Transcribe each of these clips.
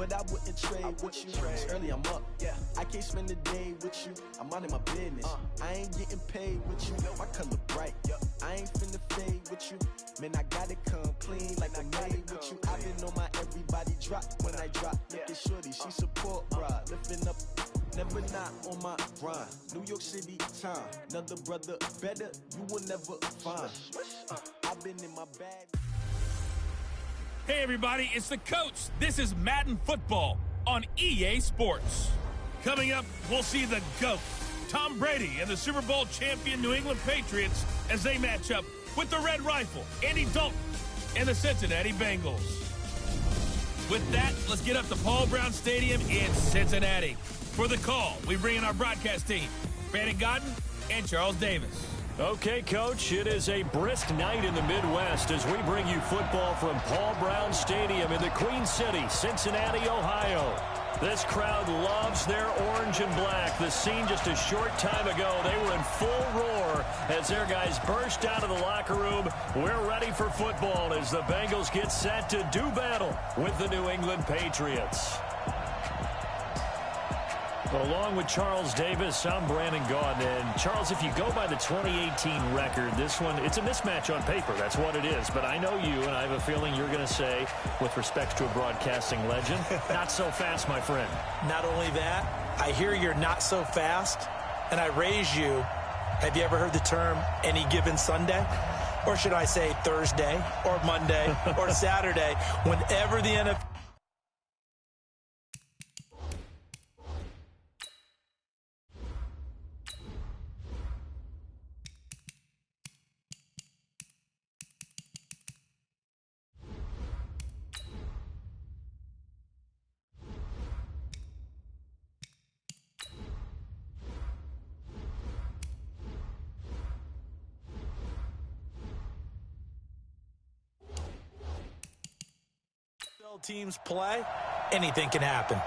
but I wouldn't trade with you. It's early, I'm up. I can't spend the day with you. I'm out in my business. I ain't getting paid with you. My color bright. I ain't finna fade with you. Man, I gotta come clean like I made with you. I've been on my everybody drop when I drop. Look at shorty, she support bride. Lifting up, never not on my grind. New York City time. Another brother better, you will never find. I've been in my bag. Hey everybody, it's the coach. This is Madden Football on EA Sports. Coming up, we'll see the GOAT, Tom Brady, and the Super Bowl champion New England Patriots as they match up with the Red Rifle, Andy Dalton, and the Cincinnati Bengals. With that, let's get up to Paul Brown Stadium in Cincinnati. For the call, we bring in our broadcast team, Brandon Godden and Charles Davis. Okay, Coach, it is a brisk night in the Midwest as we bring you football from Paul Brown Stadium in the Queen City, Cincinnati, Ohio. This crowd loves their orange and black. The scene just a short time ago, they were in full roar as their guys burst out of the locker room. We're ready for football as the Bengals get set to do battle with the New England Patriots. Along with Charles Davis, I'm Brandon Gaudin. And Charles, if you go by the 2018 record, this one, it's a mismatch on paper. That's what it is. But I know you, and I have a feeling you're going to say, with respect to a broadcasting legend, not so fast, my friend. Not only that, I hear you're not so fast, and I raise you. Have you ever heard the term any given Sunday? Or should I say Thursday, or Monday, or Saturday, whenever the NFL... teams play, anything can happen.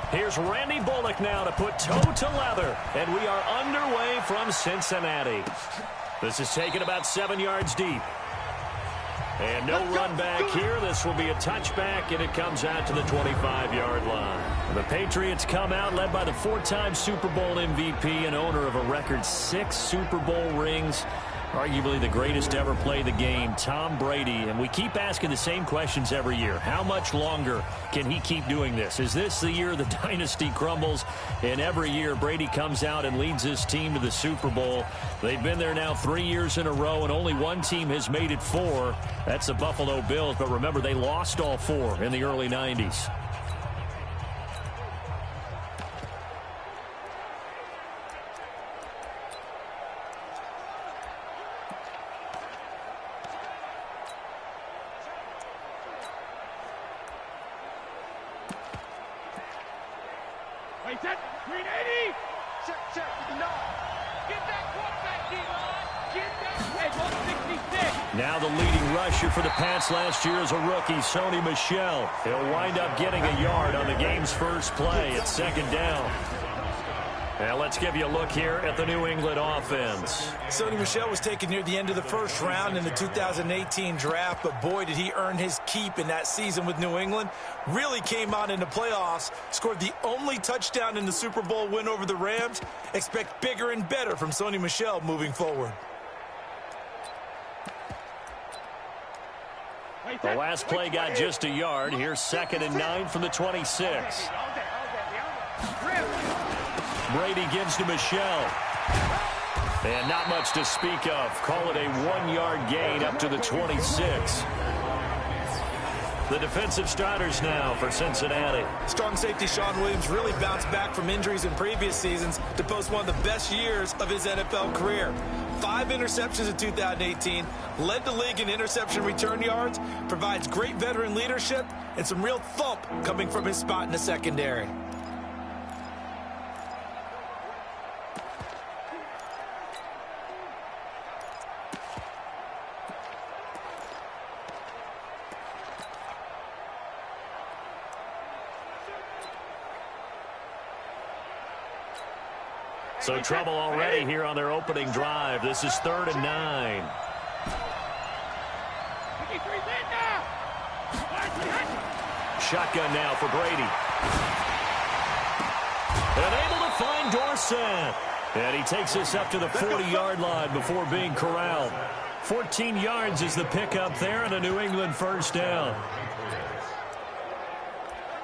Here's Randy Bullock now to put toe to leather, and we are underway from Cincinnati. This is taken about 7 yards deep. And no run back here. This will be a touchback, and it comes out to the 25-yard line. The Patriots come out led by the four-time Super Bowl MVP and owner of a record 6 Super Bowl rings. Arguably the greatest to ever play the game, Tom Brady. And we keep asking the same questions every year. How much longer can he keep doing this? Is this the year the dynasty crumbles? And every year Brady comes out and leads his team to the Super Bowl. They've been there now 3 years in a row, and only one team has made it 4. That's the Buffalo Bills. But remember, they lost all 4 in the early 90s. Wait, that 380. Check. No. Get that quarterback, D-line. Get that at 166. Now the leading rusher for the Pats last year is a rookie, Sony Michel. He'll wind up getting a yard on the game's first play at second down. Now let's give you a look here at the New England offense. Sony Michel was taken near the end of the first round in the 2018 draft, but boy, did he earn his keep in that season with New England. Really came out in the playoffs, scored the only touchdown in the Super Bowl win over the Rams. Expect bigger and better from Sony Michel moving forward. The last play got just a yard. Here's 2nd and 9 from the 26. Brady gives to Michel. And not much to speak of. Call it a 1-yard gain up to the 26. The defensive starters now for Cincinnati. Strong safety Sean Williams really bounced back from injuries in previous seasons to post one of the best years of his NFL career. 5 interceptions in 2018, led the league in interception return yards, provides great veteran leadership, and some real thump coming from his spot in the secondary. So trouble already here on their opening drive. This is 3rd and 9. Shotgun now for Brady. And able to find Dorsett. And he takes this up to the 40-yard line before being corralled. 14 yards is the pickup there and a New England first down.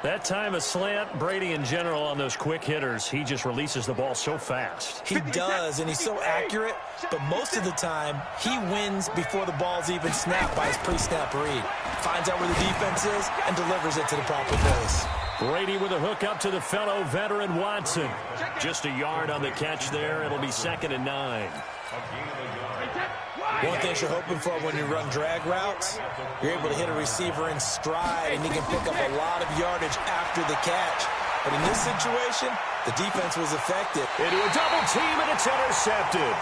That time a slant, Brady in general on those quick hitters, he just releases the ball so fast. He does, and he's so accurate, but most of the time he wins before the ball's even snapped by his pre-snap read. Finds out where the defense is and delivers it to the proper place. Brady with a hook up to the fellow veteran Watson. Just a yard on the catch there. It'll be 2nd and 9. One thing you're hoping for when you run drag routes, you're able to hit a receiver in stride, and he can pick up a lot of yardage after the catch. But in this situation, the defense was effective. Into a double team, and it's intercepted.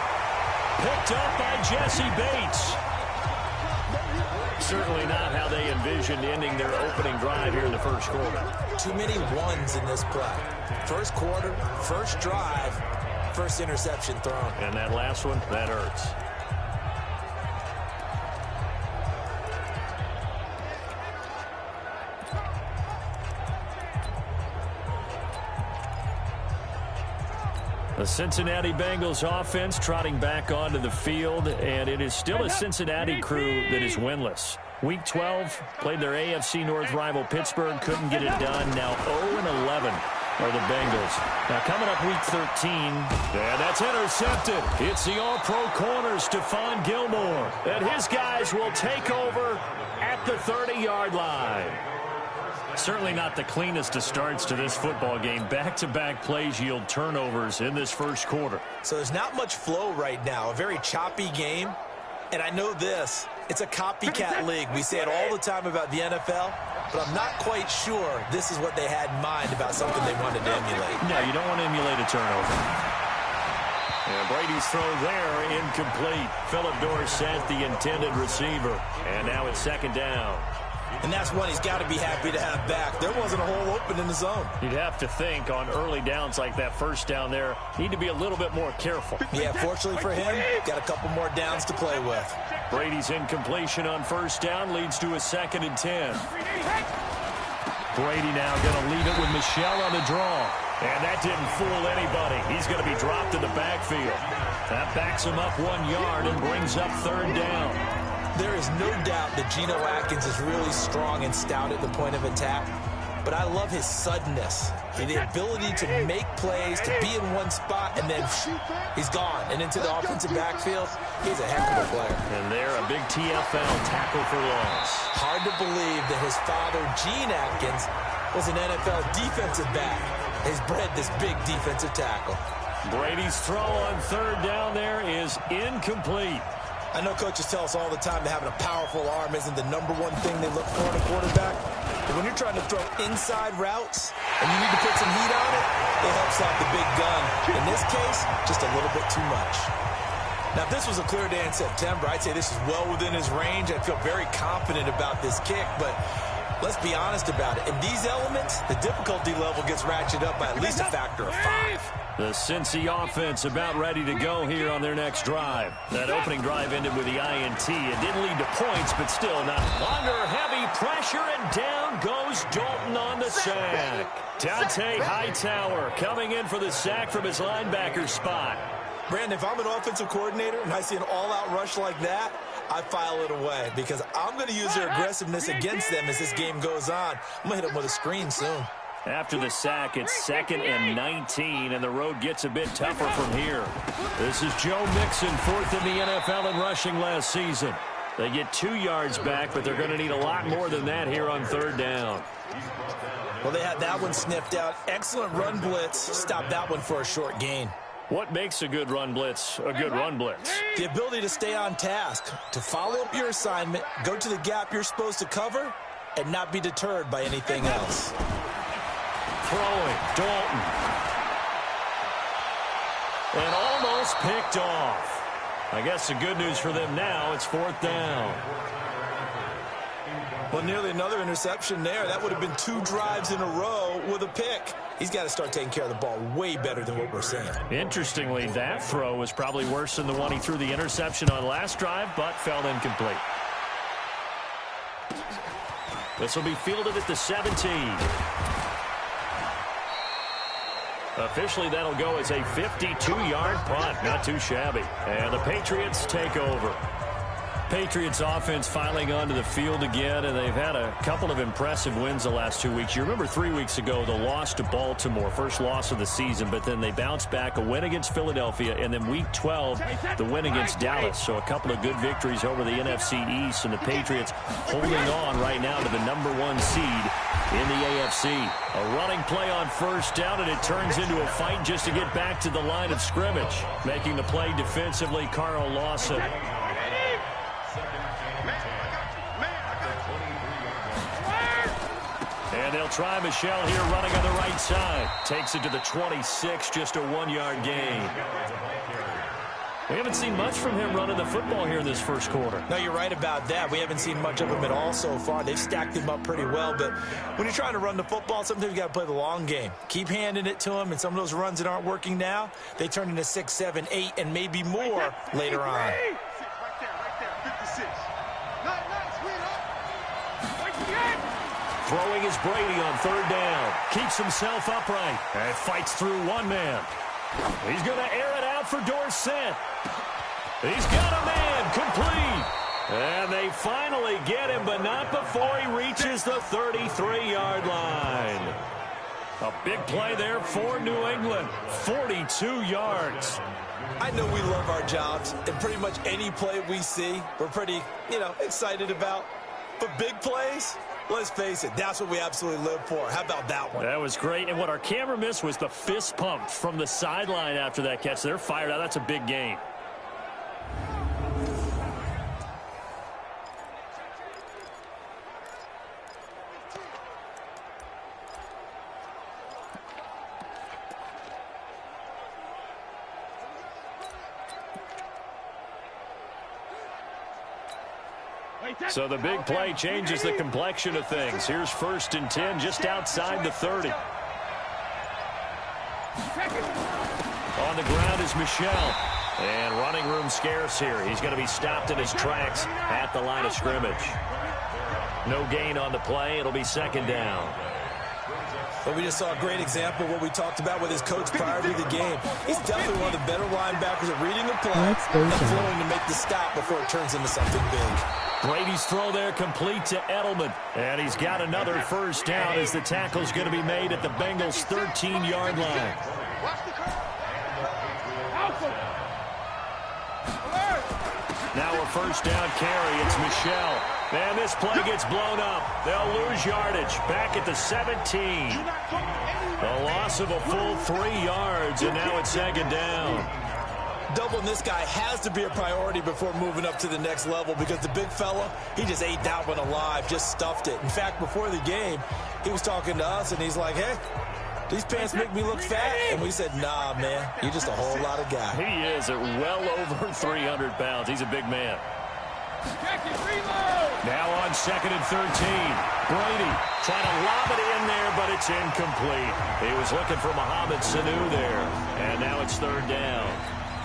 Picked up by Jesse Bates. Certainly not how they envisioned ending their opening drive here in the first quarter. Too many ones in this play. First quarter, first drive, first interception thrown. And that last one, that hurts. The Cincinnati Bengals offense trotting back onto the field, and it is still a Cincinnati crew that is winless. Week 12, played their AFC North rival Pittsburgh, couldn't get it done. Now 0-11 are the Bengals. Now coming up week 13, and that's intercepted. It's the all-pro corner, Stephon Gilmore, and his guys will take over at the 30-yard line. Certainly not the cleanest of starts to this football game. Back-to-back plays yield turnovers in this first quarter. So there's not much flow right now. A very choppy game. And I know this. It's a copycat league. We say it all the time about the NFL. But I'm not quite sure this is what they had in mind about something they wanted to emulate. No, you don't want to emulate a turnover. And Brady's throw there, incomplete. Philip Dorsett, the intended receiver. And now it's 2nd down. And that's one he's got to be happy to have back. There wasn't a hole open in the zone. You'd have to think on early downs like that first down there, need to be a little bit more careful. Yeah, fortunately for him, got a couple more downs to play with. Brady's incompletion on first down leads to a 2nd and 10. Brady now going to lead it with Michel on the draw. And that didn't fool anybody. He's going to be dropped in the backfield. That backs him up 1 yard and brings up 3rd down. There is no doubt that Geno Atkins is really strong and stout at the point of attack, but I love his suddenness, the ability to make plays, to be in one spot, and then he's gone. And into the offensive backfield, he's a heck of a player. And there, a big TFL tackle for loss. Hard to believe that his father, Gene Atkins, was an NFL defensive back. Has bred this big defensive tackle. Brady's throw on 3rd down there is incomplete. I know coaches tell us all the time that having a powerful arm isn't the #1 thing they look for in a quarterback. But when you're trying to throw inside routes and you need to put some heat on it, it helps out the big gun. In this case, just a little bit too much. Now, if this was a clear day in September, I'd say this is well within his range. I'd feel very confident about this kick, but let's be honest about it. In these elements, the difficulty level gets ratcheted up by at least a factor of 5. The Cincy offense about ready to go here on their next drive. That opening drive ended with the INT. It didn't lead to points, but still not. Under heavy pressure, and down goes Dalton on the sack. Dante Hightower coming in for the sack from his linebacker spot. Brandon, if I'm an offensive coordinator and I see an all-out rush like that, I file it away because I'm going to use their aggressiveness against them as this game goes on. I'm going to hit them with a screen soon. After the sack, it's 2nd and 19, and the road gets a bit tougher from here. This is Joe Mixon, 4th in the NFL in rushing last season. They get 2 yards back, but they're going to need a lot more than that here on 3rd down. Well, they had that one sniffed out. Excellent run blitz. Stop that one for a short gain. What makes a good run blitz a good run blitz? The ability to stay on task, to follow up your assignment, go to the gap you're supposed to cover, and not be deterred by anything else. Throwing, Dalton. And almost picked off. I guess the good news for them now, it's 4th down. Well, nearly another interception there. That would have been 2 drives in a row with a pick. He's got to start taking care of the ball way better than what we're seeing. Interestingly, that throw was probably worse than the one he threw the interception on last drive, but fell incomplete. This will be fielded at the 17. Officially, that'll go as a 52-yard punt. Not too shabby. And the Patriots take over. Patriots offense filing onto the field again, and they've had a couple of impressive wins the last 2 weeks. You remember 3 weeks ago, the loss to Baltimore, first loss of the season, but then they bounced back, a win against Philadelphia, and then week 12, the win against Dallas. So a couple of good victories over the NFC East, and the Patriots holding on right now to the #1 seed in the AFC. A running play on 1st down, and it turns into a fight just to get back to the line of scrimmage. Making the play defensively, Carl Lawson. And they'll try Michelle here running on the right side. Takes it to the 26, just a 1-yard gain. We haven't seen much from him running the football here in this first quarter. No, you're right about that. We haven't seen much of him at all so far. They've stacked him up pretty well, but when you're trying to run the football, sometimes you got to play the long game. Keep handing it to him, and some of those runs that aren't working now, they turn into 6, 7, 8, and maybe more later on. Right there, 56. Throwing is Brady on 3rd down. Keeps himself upright and fights through one man. He's going to air it out for Dorsett. He's got a man complete. And they finally get him, but not before he reaches the 33-yard line. A big play there for New England. 42 yards. I know we love our jobs, and pretty much any play we see, we're pretty, excited about. But big plays, let's face it, that's what we absolutely live for. How about that one? That was great. And what our camera missed was the fist pump from the sideline after that catch. They're fired out. That's a big gain. So the big play changes the complexion of things. Here's 1st and 10 just outside the 30. On the ground is Michelle. And running room scarce here. He's going to be stopped in his tracks at the line of scrimmage. No gain on the play. It'll be 2nd down. But we just saw a great example of what we talked about with his coach prior to the game. He's definitely one of the better linebackers at reading the play and flowing to make the stop before it turns into something big. Brady's throw there complete to Edelman. And he's got another 1st down as the tackle's going to be made at the Bengals' 13-yard line. Now a 1st down carry. It's Michelle. And this play gets blown up. They'll lose yardage. Back at the 17. A loss of a full 3 yards, and now it's 2nd down. Doubling this guy has to be a priority before moving up to the next level because the big fella, he just ate that one alive, just stuffed it. In fact, before the game, he was talking to us, and he's like, hey, these pants make me look fat. And we said, nah, man, you're just a whole lot of guy. He is at well over 300 pounds. He's a big man. Now on 2nd and 13. Brady trying to lob it in there, but it's incomplete. He was looking for Mohamed Sanu there. And now it's 3rd down.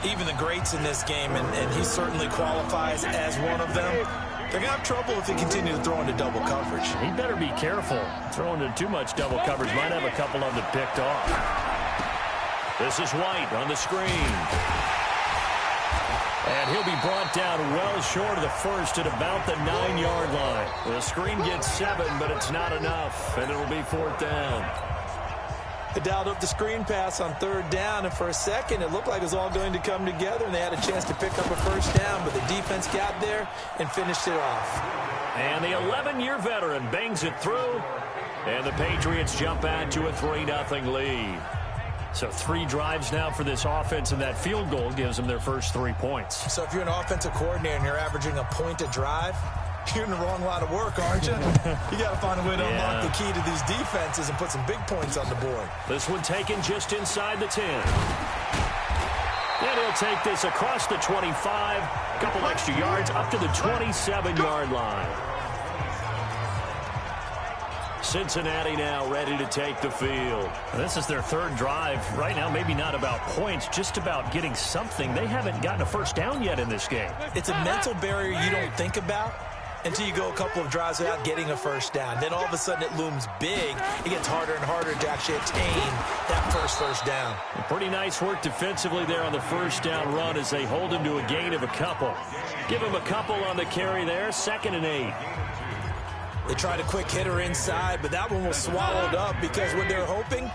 Even the greats in this game, and he certainly qualifies as one of them, they're going to have trouble if they continue to throw into double coverage. He better be careful. Throwing into too much double coverage might have a couple of them picked off. This is White on the screen. And he'll be brought down well short of the 1st at about the 9-yard line. The screen gets 7, but it's not enough, and it'll be 4th down. They dialed up the screen pass on 3rd down, and for a second it looked like it was all going to come together, and they had a chance to pick up a 1st down, but the defense got there and finished it off. And the 11-year veteran bangs it through, and the Patriots jump out to a 3-0 lead. So 3 drives now for this offense, and that field goal gives them their first 3 points. So if you're an offensive coordinator and you're averaging a point a drive, you're in the wrong line of work, aren't you? You got to find a way to unlock the key to these defenses and put some big points on the board. This one taken just inside the 10. And he'll take this across the 25, a couple extra yards up to the 27-yard line. Cincinnati now ready to take the field. This is their 3rd drive. Right now, maybe not about points, just about getting something. They haven't gotten a 1st down yet in this game. It's a mental barrier you don't think about until you go a couple of drives without getting a 1st down. Then all of a sudden it looms big. It gets harder and harder to actually attain that first down. Pretty nice work defensively there on the 1st down run as they hold him to a gain of a couple. Give him a couple on the carry there, 2nd and 8. They tried a quick hitter inside, but that one was swallowed up because what they're hoping,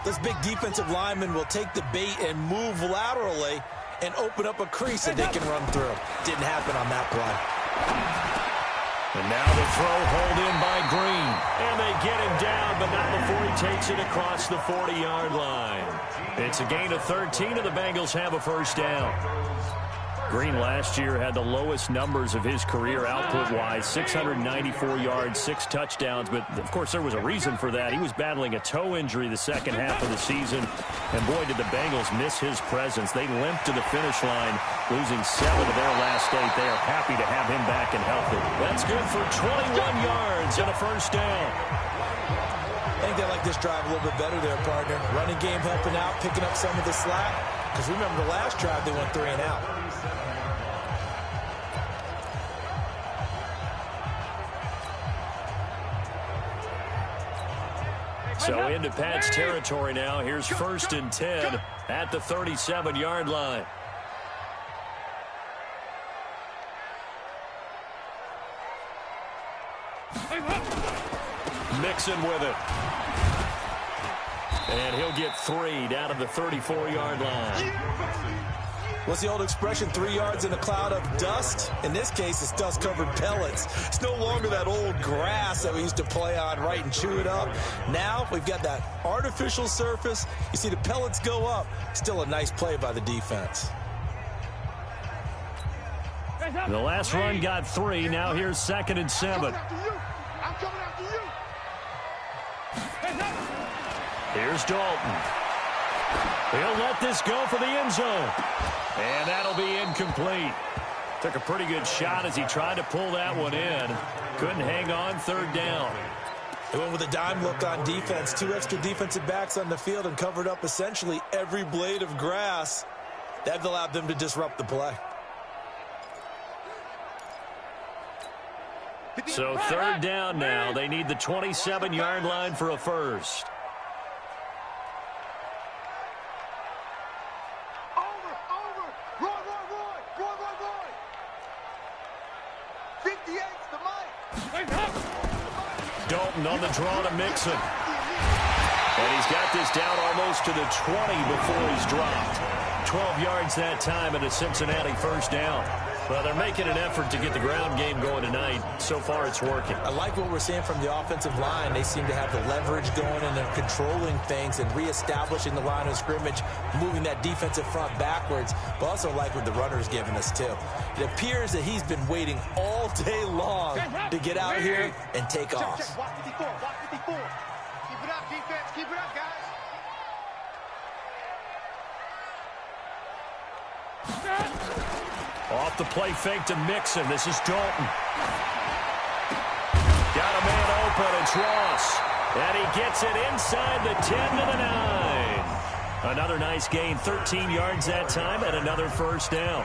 this big defensive lineman will take the bait and move laterally and open up a crease that they can run through. Didn't happen on that play. And now the throw hauled in by Green. And they get him down, but not before he takes it across the 40-yard line. It's a gain of 13, and the Bengals have a 1st down. Green last year had the lowest numbers of his career output-wise, 694 yards, 6 touchdowns. But, of course, there was a reason for that. He was battling a toe injury the second half of the season. And, boy, did the Bengals miss his presence. They limped to the finish line, losing 7 of their last 8. They are happy to have him back and healthy. That's good for 21 yards and a 1st down. I think they like this drive a little bit better there, partner. Running game helping out, picking up some of the slack. Because remember the last drive, they went 3 and out. So into Pat's territory now. Here's 1st and 10 at the 37-yard line. Mixon with it. And he'll get 3 down to the 34-yard line. What's the old expression, 3 yards in a cloud of dust? In this case, it's dust-covered pellets. It's no longer that old grass that we used to play on, right, and chew it up. Now we've got that artificial surface. You see the pellets go up. Still a nice play by the defense. The last run got 3. Now here's 2nd and 7. I'm coming after you. Here's Dalton. He'll let this go for the end zone. And that'll be incomplete. Took a pretty good shot as he tried to pull that one in. Couldn't hang on, 3rd down. They went with a dime look on defense. 2 extra defensive backs on the field and covered up essentially every blade of grass. That allowed them to disrupt the play. So 3rd down now. They need the 27-yard line for a 1st. Dalton on the draw to Mixon. And he's got this down almost to the 20 before he's dropped. 12 yards that time and a Cincinnati 1st down. Well, they're making an effort to get the ground game going tonight. So far, it's working. I like what we're seeing from the offensive line. They seem to have the leverage going, and they're controlling things and reestablishing the line of scrimmage, moving that defensive front backwards. But also like what the runner's giving us, too. It appears that he's been waiting all day long to get out here and take off. Watch 54, watch 54. Keep it up, defense. Keep it up, guys. Off the play fake to Mixon. This is Dalton. Got a man open. It's Ross. And he gets it inside the 10 to the 9. Another nice gain. 13 yards that time and another 1st down.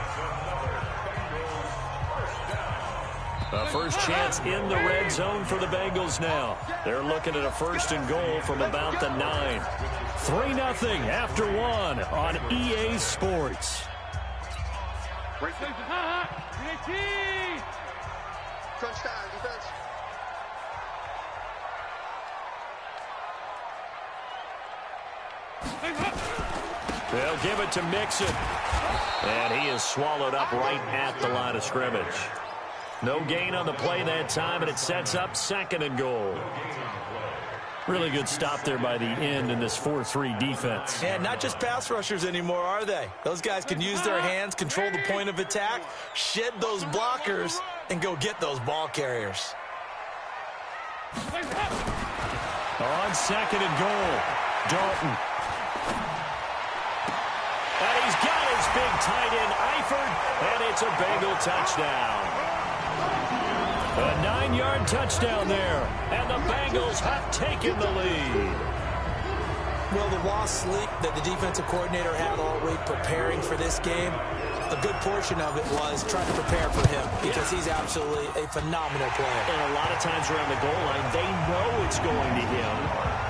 A first chance in the red zone for the Bengals now. They're looking at a 1st and goal from about the 9. 3-0 after 1 on EA Sports. Crunch time, defense. They'll give it to Mixon. And he is swallowed up right at the line of scrimmage. No gain on the play that time, and it sets up 2nd and goal. Really good stop there by the end in this 4-3 defense. And not just pass rushers anymore, are they? Those guys can use their hands, control the point of attack, shed those blockers, and go get those ball carriers. On 2nd and goal, Dalton. And he's got his big tight end, Eifert, and it's a Bengal touchdown. A 9-yard touchdown there, and the Bengals have taken the lead. Well, the lost sleep that the defensive coordinator had all week preparing for this game, a good portion of it was trying to prepare for him because he's absolutely a phenomenal player. And a lot of times around the goal line, they know it's going to him.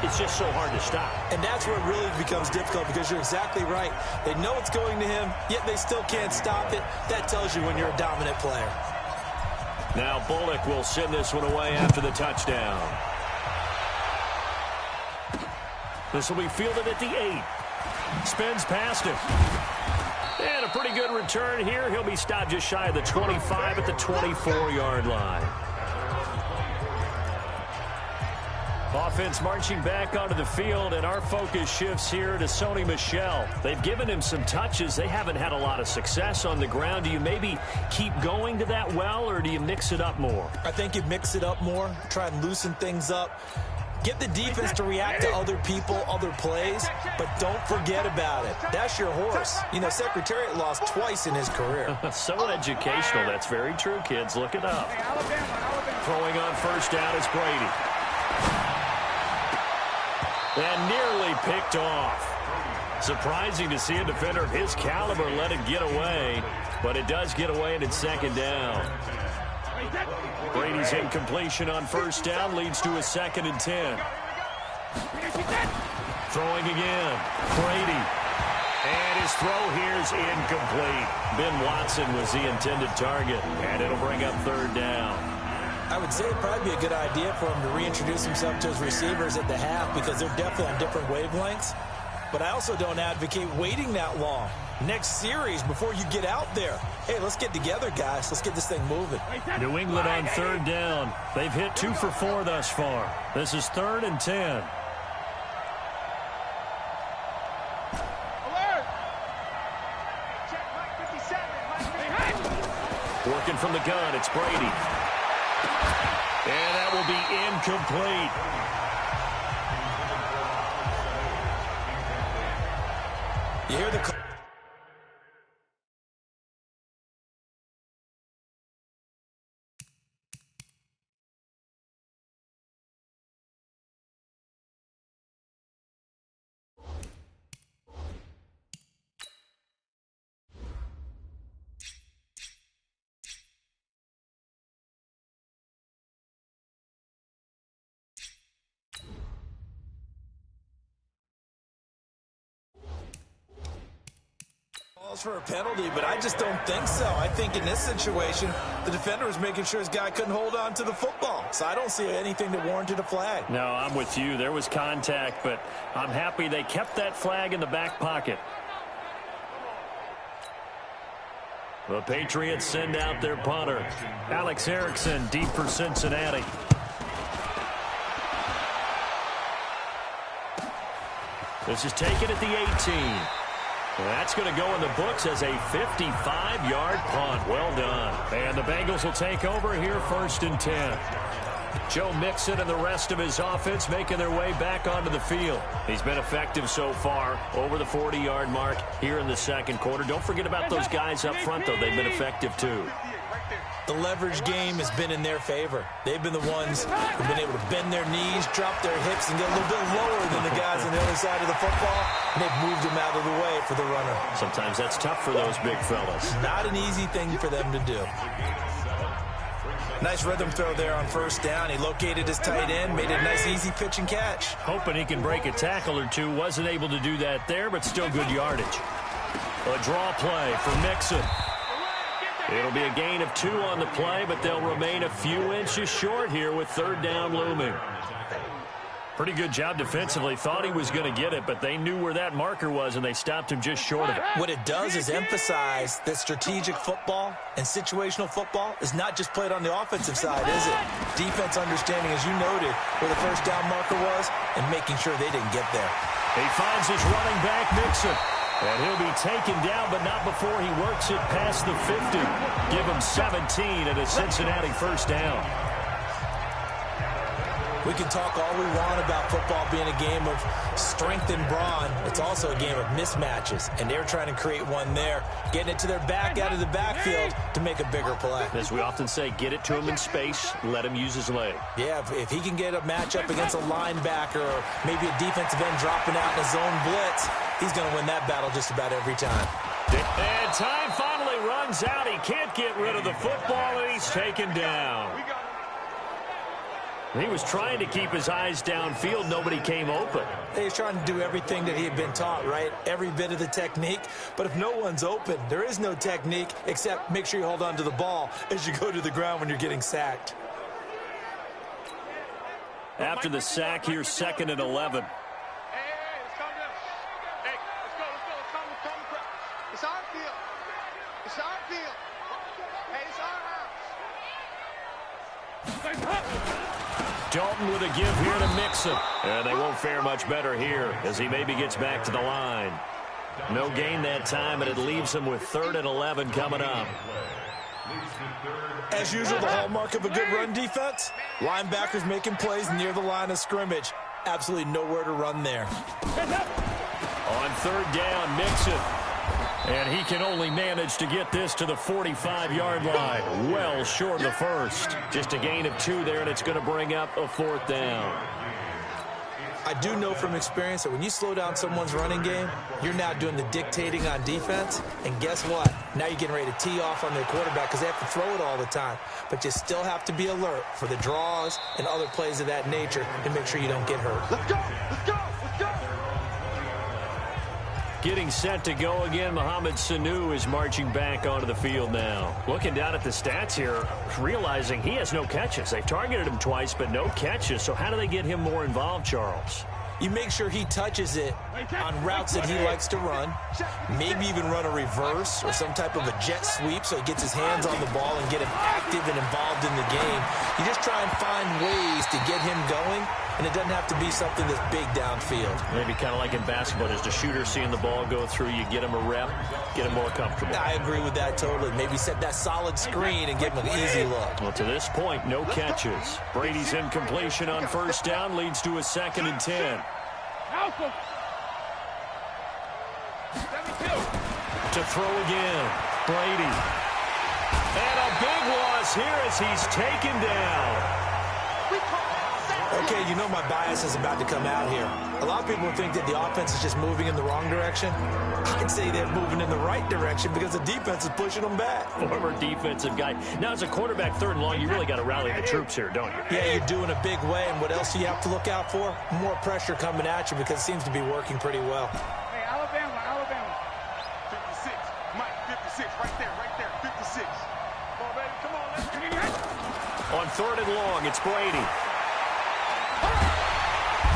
It's just so hard to stop. And that's where it really becomes difficult because you're exactly right. They know it's going to him, yet they still can't stop it. That tells you when you're a dominant player. Now Bullock will send this one away after the touchdown. This will be fielded at the 8. Spins past him. And a pretty good return here. He'll be stopped just shy of the 25 at the 24-yard line. Offense marching back onto the field, and our focus shifts here to Sony Michel. They've given him some touches. They haven't had a lot of success on the ground. Do you maybe keep going to that well, or do you mix it up more? I think you mix it up more, try and loosen things up. Get the defense to react to other people, other plays, but don't forget about it. That's your horse. You know, Secretariat lost twice in his career. So educational. That's very true, kids. Look it up. Throwing on 1st down is Brady. And nearly picked off. Surprising to see a defender of his caliber let it get away, but it does get away, and it's 2nd down. Brady's incompletion on 1st down leads to a 2nd and 10. Throwing again. Brady. And his throw here is incomplete. Ben Watson was the intended target, and it'll bring up 3rd down. I would say it'd probably be a good idea for him to reintroduce himself to his receivers at the half because they're definitely on different wavelengths. But I also don't advocate waiting that long. Next series before you get out there. Hey, let's get together, guys. Let's get this thing moving. New England on 3rd down. They've hit 2 for 4 thus far. This is 3rd and 10. Alert! Check Mike 57. Working from the gun, it's Brady. And that will be incomplete. You hear the... for a penalty, but I just don't think so. I think in this situation, the defender was making sure his guy couldn't hold on to the football. So I don't see anything that warranted a flag. No, I'm with you. There was contact, but I'm happy they kept that flag in the back pocket. The Patriots send out their punter. Alex Erickson deep for Cincinnati. This is taken at the 18. That's going to go in the books as a 55-yard punt. Well done. And the Bengals will take over here 1st and 10. Joe Mixon and the rest of his offense making their way back onto the field. He's been effective so far, over the 40-yard mark here in the 2nd quarter. Don't forget about those guys up front, though. They've been effective, too. The leverage game has been in their favor. They've been the ones who've been able to bend their knees, drop their hips, and get a little bit lower than the guys on the other side of the football, and they've moved them out of the way for the runner. Sometimes that's tough for those big fellas. Not an easy thing for them to do. Nice rhythm throw there on 1st down. He located his tight end, made it a nice, easy pitch and catch. Hoping he can break a tackle or two. Wasn't able to do that there, but still good yardage. A draw play for Mixon. It'll be a gain of 2 on the play, but they'll remain a few inches short here with 3rd down looming. Pretty good job defensively. Thought he was going to get it, but they knew where that marker was, and they stopped him just short of it. What it does is emphasize that strategic football and situational football is not just played on the offensive side, is it? Defense understanding, as you noted, where the first down marker was and making sure they didn't get there. He finds his running back, Mixon. And he'll be taken down, but not before he works it past the 50. Give him 17 and a Cincinnati first down. We can talk all we want about football being a game of strength and brawn. It's also a game of mismatches, and they're trying to create one there, getting it to their back out of the backfield to make a bigger play. As we often say, get it to him in space, let him use his leg. Yeah, if he can get a matchup against a linebacker or maybe a defensive end dropping out in a zone blitz, he's going to win that battle just about every time. And time finally runs out. He can't get rid of the football, and he's taken down. He was trying to keep his eyes downfield. Nobody came open. He was trying to do everything that he had been taught, right? Every bit of the technique. But if no one's open, there is no technique except make sure you hold on to the ball as you go to the ground when you're getting sacked. After the sack, here's 2nd and 11. It's our field. It's our field. Hey, it's our house. Dalton with a give here to Mixon. And they won't fare much better here as he maybe gets back to the line. No gain that time, and it leaves him with 3rd and 11 coming up. As usual, the hallmark of a good run defense, linebackers making plays near the line of scrimmage. Absolutely nowhere to run there. On 3rd down, Mixon. And he can only manage to get this to the 45-yard line. Well short of the first. Just a gain of 2 there, and it's going to bring up a 4th down. I do know from experience that when you slow down someone's running game, you're now doing the dictating on defense. And guess what? Now you're getting ready to tee off on their quarterback because they have to throw it all the time. But you still have to be alert for the draws and other plays of that nature to make sure you don't get hurt. Let's go! Let's go! Let's go! Getting set to go again, Mohamed Sanu is marching back onto the field now. Looking down at the stats here, realizing he has no catches. They've targeted him twice, but no catches. So how do they get him more involved, Charles? You make sure he touches it on routes that he likes to run, maybe even run a reverse or some type of a jet sweep so he gets his hands on the ball and get him active and involved in the game. You just try and find ways to get him going, and it doesn't have to be something that's big downfield. Maybe kind of like in basketball, just a shooter seeing the ball go through, you get him a rep, get him more comfortable. I agree with that totally. Maybe set that solid screen and give him an easy look. Well, to this point, no catches. Brady's incompletion on 1st down leads to a 2nd and 10. To throw again, Brady. And a big loss here as he's taken down. Okay, you know my bias is about to come out here. A lot of people think that the offense is just moving in the wrong direction. I'd say they're moving in the right direction because the defense is pushing them back. Former defensive guy. Now, as a quarterback, 3rd and long, you really got to rally the troops here, don't you? Yeah, you're doing a big way, and what else do you have to look out for? More pressure coming at you because it seems to be working pretty well. Hey, Alabama, Alabama. 56, Mike, 56, right there, 56. Come on, baby, come on, let's get it. On 3rd and long, it's Brady.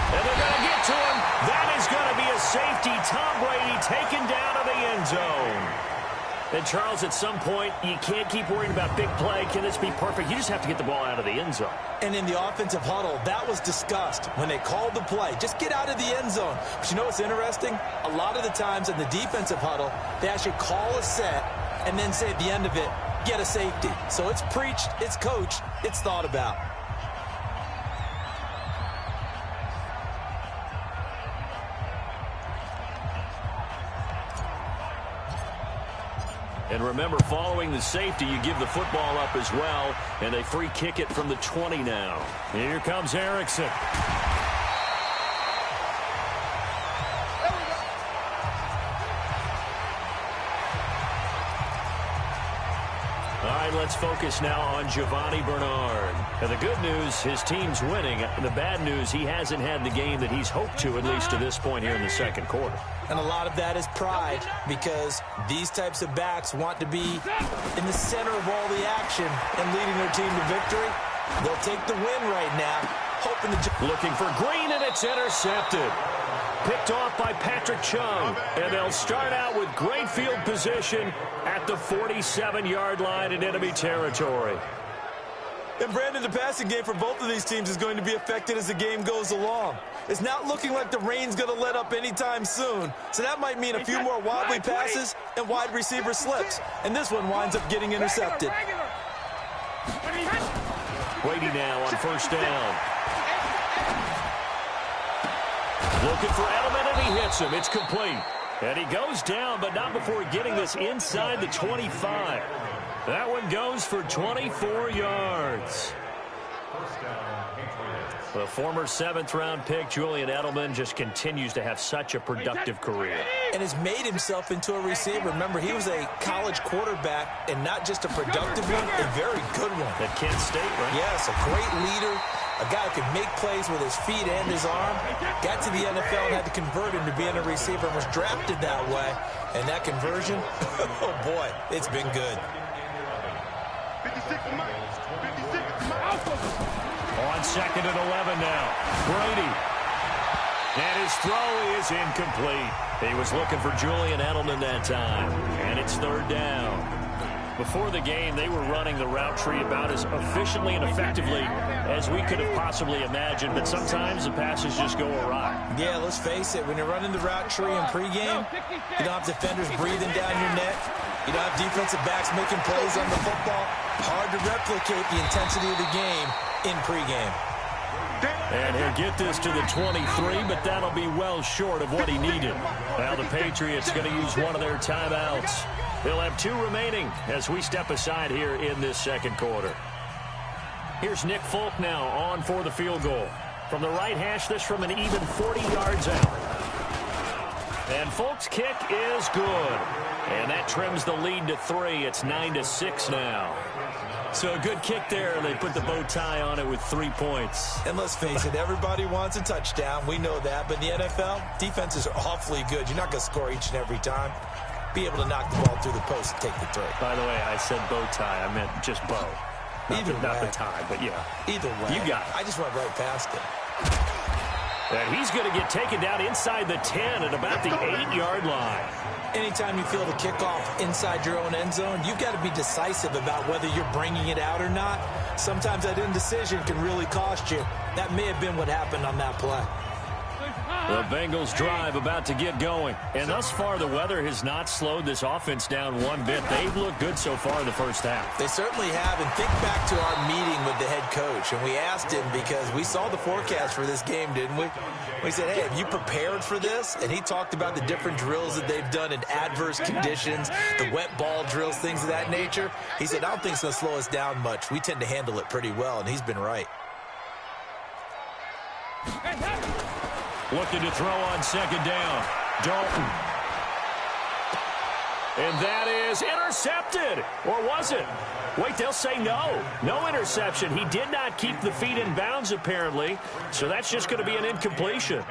And they're going to get to him. That is going to be a safety. Tom Brady taken down to the end zone. And, Charles, at some point, you can't keep worrying about big play. Can this be perfect? You just have to get the ball out of the end zone. And in the offensive huddle, that was discussed when they called the play. Just get out of the end zone. But you know what's interesting? A lot of the times in the defensive huddle, they actually call a set and then say at the end of it, get a safety. So it's preached, it's coached, it's thought about. And remember, following the safety, you give the football up as well, and they free kick it from the 20 now. Here comes Erickson. All right, let's focus now on Giovanni Bernard. And the good news, his team's winning. The bad news, he hasn't had the game that he's hoped to, at least to this point here in the 2nd quarter. And a lot of that is pride because these types of backs want to be in the center of all the action and leading their team to victory. They'll take the win right now, hoping to... Looking for Green, and it's intercepted. Picked off by Patrick Chung, and they'll start out with great field position at the 47-yard line in enemy territory. And Brandon, the passing game for both of these teams is going to be affected as the game goes along. It's not looking like the rain's going to let up anytime soon, so that might mean a few more wobbly passes and wide receiver slips, and this one winds up getting intercepted. Brady now on first down. Looking for Edelman, and he hits him. It's complete. And he goes down, but not before getting this inside the 25. That one goes for 24 yards. The former 7th-round pick, Julian Edelman, just continues to have such a productive career. And has made himself into a receiver. Remember, he was a college quarterback, and not just a productive one, a very good one. At Kent State, right? Yes, a great leader, a guy who could make plays with his feet and his arm. Got to the NFL and had to convert him to being a receiver and was drafted that way. And that conversion, oh boy, it's been good. 56 Mike. 56 Mike. On 2nd and 11 now. Brady. And his throw is incomplete. He was looking for Julian Edelman that time. And it's 3rd down. Before the game, they were running the route tree about as efficiently and effectively as we could have possibly imagined, but sometimes the passes just go awry. Yeah, let's face it, when you're running the route tree in pregame, you don't have defenders breathing down your neck. You don't have defensive backs making plays on the football. Hard to replicate the intensity of the game in pregame. And he'll get this to the 23, but that'll be well short of what he needed. Now the Patriots going to use one of their timeouts. They'll have 2 remaining as we step aside here in this 2nd quarter. Here's Nick Folk now on for the field goal. From the right hash, this from an even 40 yards out. And Folk's kick is good. And that trims the lead to 3. It's 9-6 now. So a good kick there. They put the bow tie on it with 3 points. And let's face it, everybody wants a touchdown. We know that. But in the NFL, defenses are awfully good. You're not going to score each and every time. Be able to knock the ball through the post and take the 3. By the way, I said bow tie. I meant just bow. Not the tie, but yeah. Either way. You got it. I just went right past it. And he's going to get taken down inside the 10 at about the 8-yard line. Anytime you feel the kickoff inside your own end zone, you've got to be decisive about whether you're bringing it out or not. Sometimes that indecision can really cost you. That may have been what happened on that play. The Bengals drive about to get going. And thus far, the weather has not slowed this offense down one bit. They've looked good so far in the first half. They certainly have. And think back to our meeting with the head coach. And we asked him, because we saw the forecast for this game, didn't we? We said, hey, have you prepared for this? And he talked about the different drills that they've done in adverse conditions, the wet ball drills, things of that nature. He said, I don't think it's going to slow us down much. We tend to handle it pretty well, and he's been right. Looking to throw on 2nd down. Dalton. And that is intercepted. Or was it? Wait, they'll say no. No interception. He did not keep the feet in bounds, apparently. So that's just going to be an incompletion.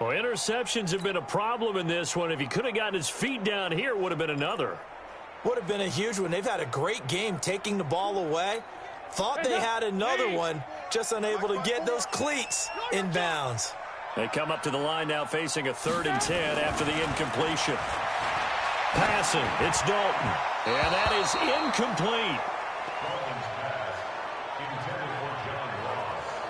Well, interceptions have been a problem in this one. If he could have gotten his feet down here, it would have been another. Would have been a huge one. They've had a great game taking the ball away. Thought they had another one, just unable to get those cleats in bounds. They come up to the line now facing a 3rd and 10 after the incompletion. Passing, it's Dalton. And that is incomplete.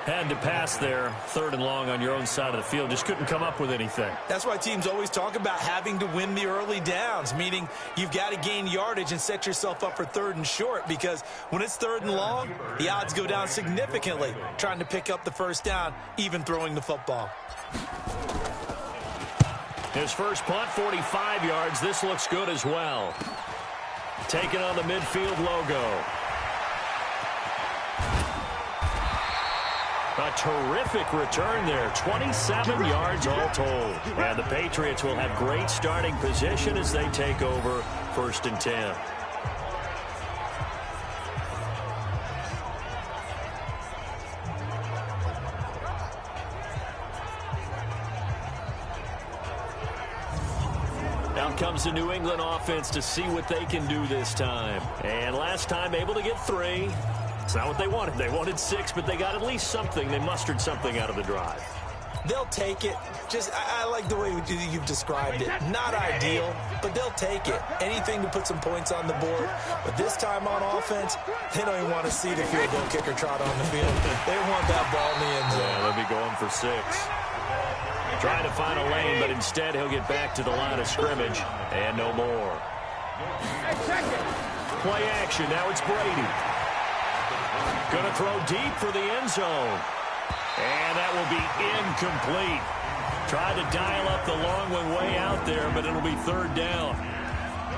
Had to pass there, 3rd and long on your own side of the field. Just couldn't come up with anything. That's why teams always talk about having to win the early downs, meaning you've got to gain yardage and set yourself up for 3rd and short, because when it's 3rd and long, the odds go down significantly trying to pick up the 1st down, even throwing the football. His first punt, 45 yards. This looks good as well. Taking on the midfield logo. A terrific return there. 27 yards all told. And the Patriots will have great starting position as they take over 1st and 10. Out comes the New England offense to see what they can do this time. And last time able to get 3. It's not what they wanted. They wanted 6, but they got at least something. They mustered something out of the drive. They'll take it. I like the way you've described it. Not ideal, but they'll take it. Anything to put some points on the board. But this time on offense, they don't even want to see the field goal kicker trot on the field. They want that ball in the end zone. Yeah, they'll be going for 6. Trying to find a lane, but instead he'll get back to the line of scrimmage. And no more. Play action. Now it's Brady. Going to throw deep for the end zone. And that will be incomplete. Tried to dial up the long one way out there, but it'll be 3rd down.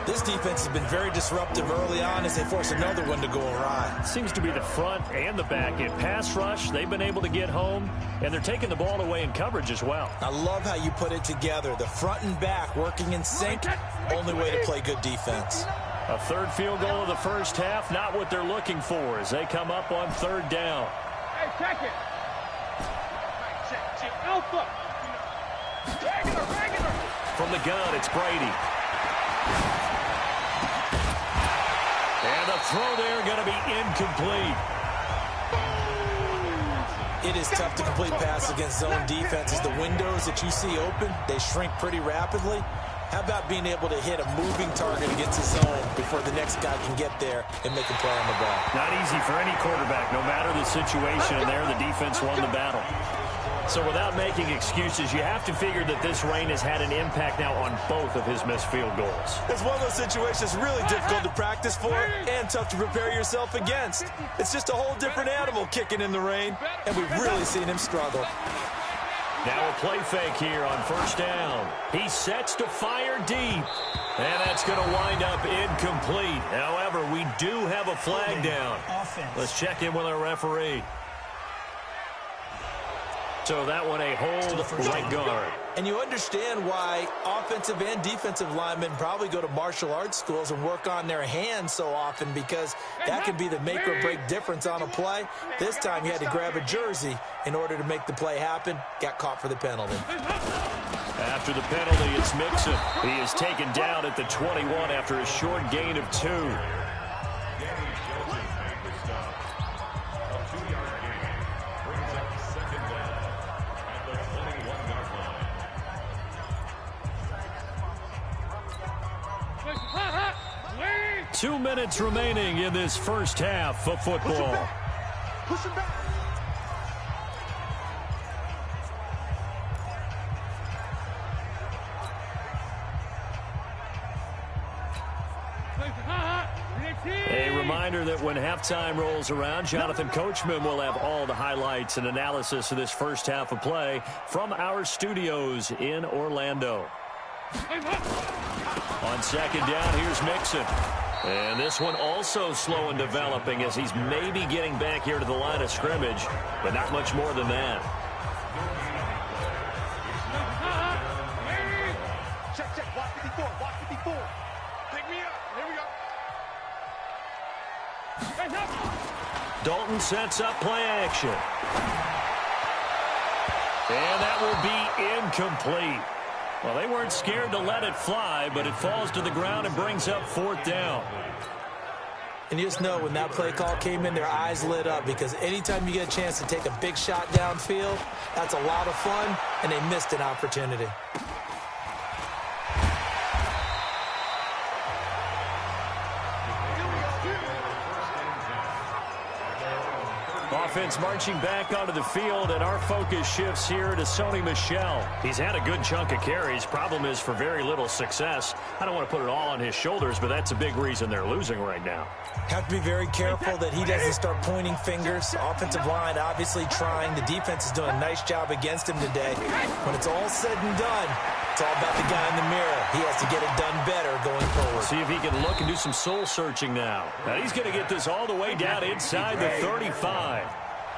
This defense has been very disruptive early on as they force another one to go awry. Seems to be the front and the back end. Pass rush, they've been able to get home, and they're taking the ball away in coverage as well. I love how you put it together. The front and back working in sync, only way to play good defense. A 3rd field goal of the first half, not what they're looking for as they come up on 3rd down. Hey, check it. Alpha. Regular. From the gun, it's Brady. And the throw there going to be incomplete. It is tough to complete passes against zone defenses. The windows that you see open, they shrink pretty rapidly. How about being able to hit a moving target against the zone before the next guy can get there and make a play on the ball? Not easy for any quarterback, no matter the situation, and there the defense won the battle. So without making excuses, you have to figure that this rain has had an impact now on both of his missed field goals. It's one of those situations really difficult to practice for and tough to prepare yourself against. It's just a whole different animal kicking in the rain, and we've really seen him struggle. Now a play fake here on 1st down. He sets to fire deep, and that's going to wind up incomplete. However, we do have a flag down. Let's check in with our referee. So that one a hold right guard. And you understand why offensive and defensive linemen probably go to martial arts schools and work on their hands so often, because that can be the make or break difference on a play. This time he had to grab a jersey in order to make the play happen. Got caught for the penalty. After the penalty, it's Mixon. He is taken down at the 21 after a short gain of 2. 2 minutes remaining in this first half of football. Push him back. A reminder that when halftime rolls around, Jonathan Coachman will have all the highlights and analysis of this first half of play from our studios in Orlando. On 2nd down, here's Mixon. And this one also slow in developing as he's maybe getting back here to the line of scrimmage, but not much more than that. Check. Watch 54. Pick me up. Here we go. Dalton sets up play action. And that will be incomplete. Well, they weren't scared to let it fly, but it falls to the ground and brings up 4th down. And you just know when that play call came in, their eyes lit up, because anytime you get a chance to take a big shot downfield, that's a lot of fun, and they missed an opportunity. Offense marching back onto the field, and our focus shifts here to Sony Michel. He's had a good chunk of carries. Problem is for very little success. I don't want to put it all on his shoulders, but that's a big reason they're losing right now. Have to be very careful that he doesn't start pointing fingers. Offensive line obviously trying. The defense is doing a nice job against him today. When it's all said and done, it's all about the guy in the mirror. He has to get it done better going forward. See if he can look and do some soul searching now. Now he's going to get this all the way down inside the 35.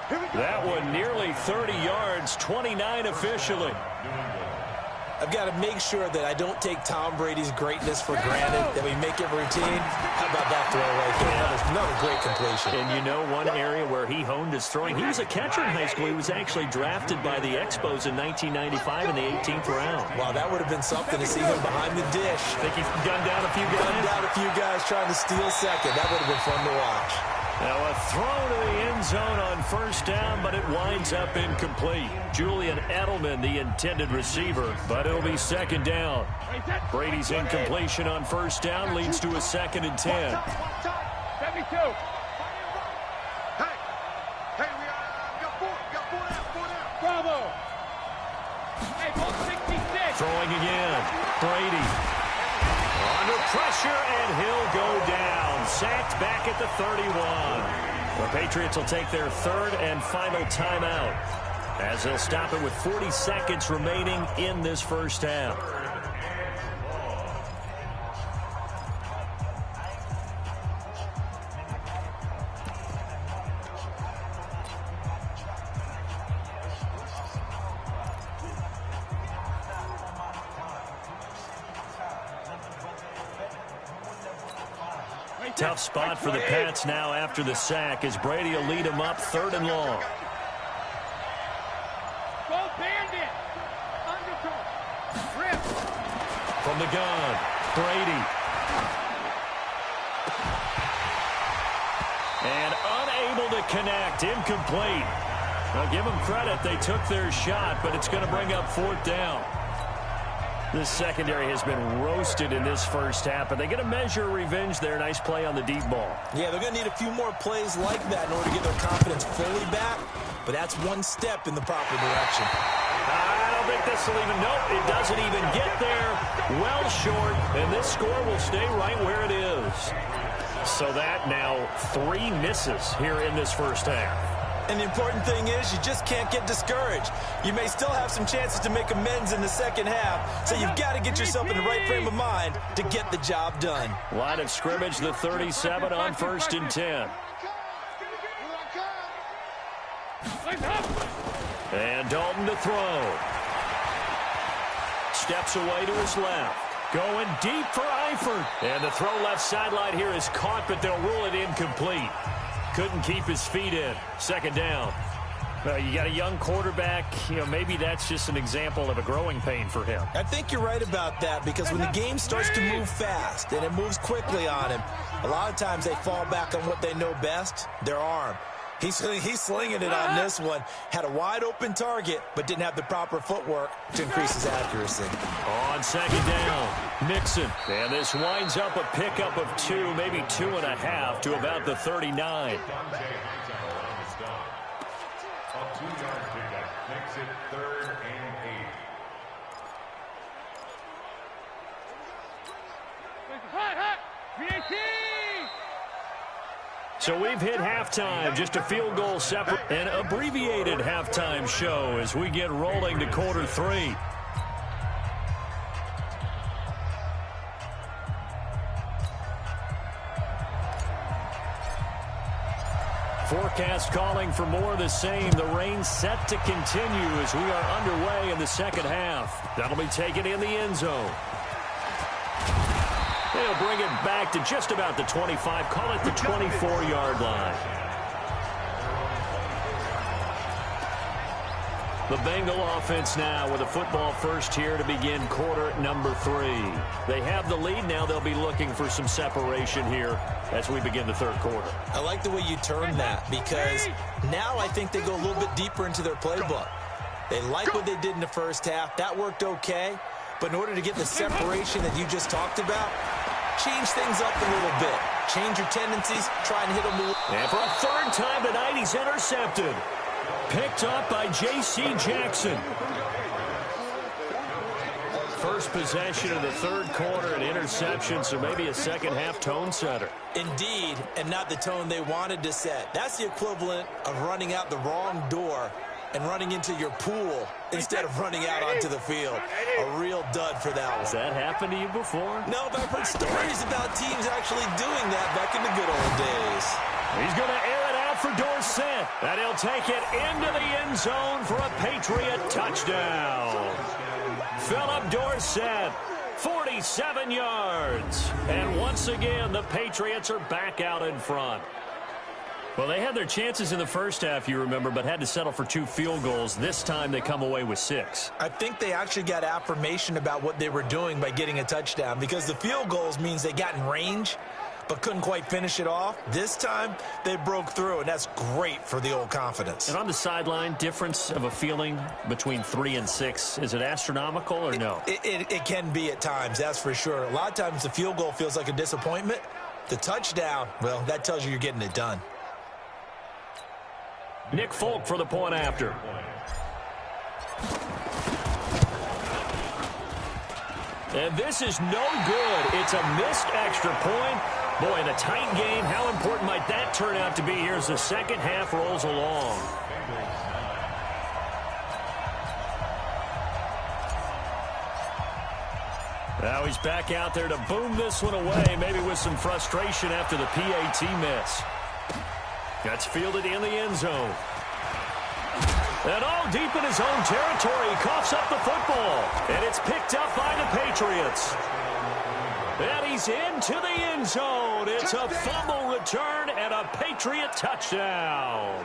That one nearly 30 yards, 29 officially. I've got to make sure that I don't take Tom Brady's greatness for granted, that we make it routine. How about that throw right there? Another great completion. And you know one area where he honed his throwing? He was a catcher in high school. He was actually drafted by the Expos in 1995 in the 18th round. Wow, that would have been something to see him behind the dish. Think he's gunned down a few guys? Gunned down a few guys trying to steal second. That would have been fun to watch. Now a throw to the end zone on first down, but it winds up incomplete. Julian Edelman, the intended receiver, but it'll be second down. Brady's incompletion on first down leads to a 2nd and 10. 72. Hey, we got four down. Bravo. Hey, 66. Throwing again. Brady. Under pressure, and he'll go down. Sacked back at the 31. The Patriots will take their 3rd and final timeout, as they'll stop it with 40 seconds remaining in this first half. Tough spot for the Pats now after the sack, as Brady will lead them up 3rd and long. Go Bandit. Rip. From the gun, Brady. And unable to connect, incomplete. Now give them credit, they took their shot, but it's going to bring up 4th down. This secondary has been roasted in this first half, but they get a measure of revenge there. Nice play on the deep ball. Yeah, they're going to need a few more plays like that in order to get their confidence fully back, but that's one step in the proper direction. I don't think this will even, nope, it doesn't even get there. Well short, and this score will stay right where it is. So that now 3 misses here in this first half. And the important thing is you just can't get discouraged. You may still have some chances to make amends in the second half, so you've got to get yourself in the right frame of mind to get the job done. Line of scrimmage, the 37 on 1st and 10. And Dalton to throw. Steps away to his left. Going deep for Eifert. And the throw left sideline here is caught, but they'll rule it incomplete. Couldn't keep his feet in. 2nd down. You got a young quarterback. Maybe that's just an example of a growing pain for him. I think you're right about that, because when the game starts to move fast and it moves quickly on him, a lot of times they fall back on what they know best, their arm. He's slinging it on this one. Had a wide open target, but didn't have the proper footwork to increase his accuracy. On 2nd down, Mixon. And this winds up a pickup of 2, maybe 2.5 to about the 39. A 2-yard pickup makes it 3rd and 8. So we've hit halftime, just a field goal separate. An abbreviated halftime show as we get rolling to quarter 3. Forecast calling for more of the same. The rain set to continue as we are underway in the second half. That'll be taken in the end zone. They'll bring it back to just about the 25. Call it the 24-yard line. The Bengal offense now with a football first here to begin quarter number 3. They have the lead. Now they'll be looking for some separation here as we begin the 3rd quarter. I like the way you turn that, because now I think they go a little bit deeper into their playbook. They like what they did in the first half. That worked okay. But in order to get the separation that you just talked about, change things up a little bit. Change your tendencies, try and hit them. And for a 3rd time tonight, he's intercepted. Picked up by J.C. Jackson. First possession of the 3rd quarter, an interception, so maybe a second half tone setter. Indeed, and not the tone they wanted to set. That's the equivalent of running out the wrong door and running into your pool instead of running out onto the field. A real dud for that one. Has that happened to you before? No, but I've heard stories about teams actually doing that back in the good old days. He's going to air it out for Dorsett, and he'll take it into the end zone for a Patriot touchdown. Philip Dorsett, 47 yards. And once again, the Patriots are back out in front. Well, they had their chances in the first half, you remember, but had to settle for 2 field goals. This time they come away with 6. I think they actually got affirmation about what they were doing by getting a touchdown, because the field goals means they got in range, but couldn't quite finish it off. This time, they broke through, and that's great for the old confidence. And on the sideline, difference of a feeling between 3 and 6, is it astronomical or no? It can be at times, that's for sure. A lot of times the field goal feels like a disappointment. The touchdown, well, that tells you you're getting it done. Nick Folk for the point after. And this is no good. It's a missed extra point. Boy, in a tight game, how important might that turn out to be here as the second half rolls along? Now he's back out there to boom this one away, maybe with some frustration after the PAT miss. That's fielded in the end zone. And all deep in his own territory, he coughs up the football. And it's picked up by the Patriots. And he's into the end zone. It's a fumble return and a Patriot touchdown.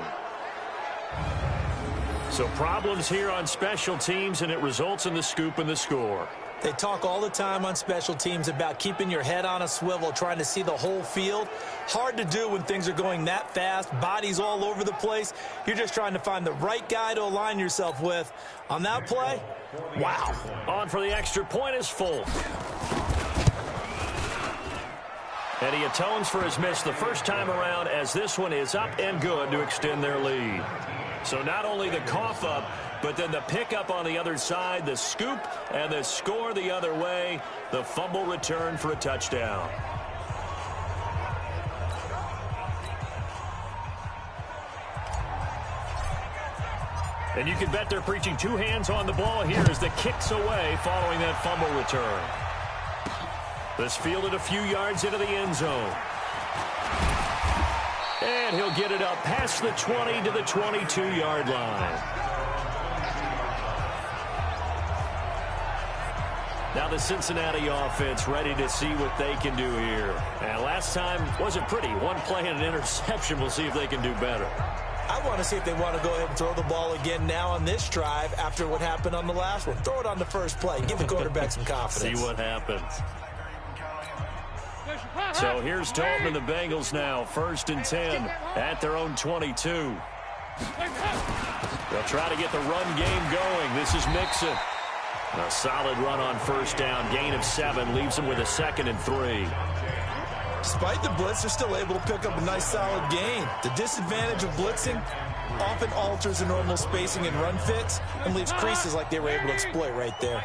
So problems here on special teams, and it results in the scoop and the score. They talk all the time on special teams about keeping your head on a swivel, trying to see the whole field. Hard to do when things are going that fast, bodies all over the place. You're just trying to find the right guy to align yourself with. On that play, wow. On for the extra point is Folk. And he atones for his miss the first time around, as this one is up and good to extend their lead. So not only the cough up, but then the pickup on the other side, the scoop, and the score the other way, the fumble return for a touchdown. And you can bet they're preaching two hands on the ball here as the kick's away following that fumble return. This fielded a few yards into the end zone. And he'll get it up past the 20 to the 22-yard line. Now the Cincinnati offense ready to see what they can do here. And last time wasn't pretty. One play and an interception. We'll see if they can do better. I want to see if they want to go ahead and throw the ball again now on this drive after what happened on the last one. Throw it on the first play. Give the quarterback some confidence. See what happens. So here's Dalton and the Bengals now. 1st and 10 at their own 22. They'll try to get the run game going. This is Mixon. A solid run on first down. Gain of 7 leaves them with a 2nd and 3. Despite the blitz, they're still able to pick up a nice solid gain. The disadvantage of blitzing often alters the normal spacing and run fits and leaves creases like they were able to exploit right there.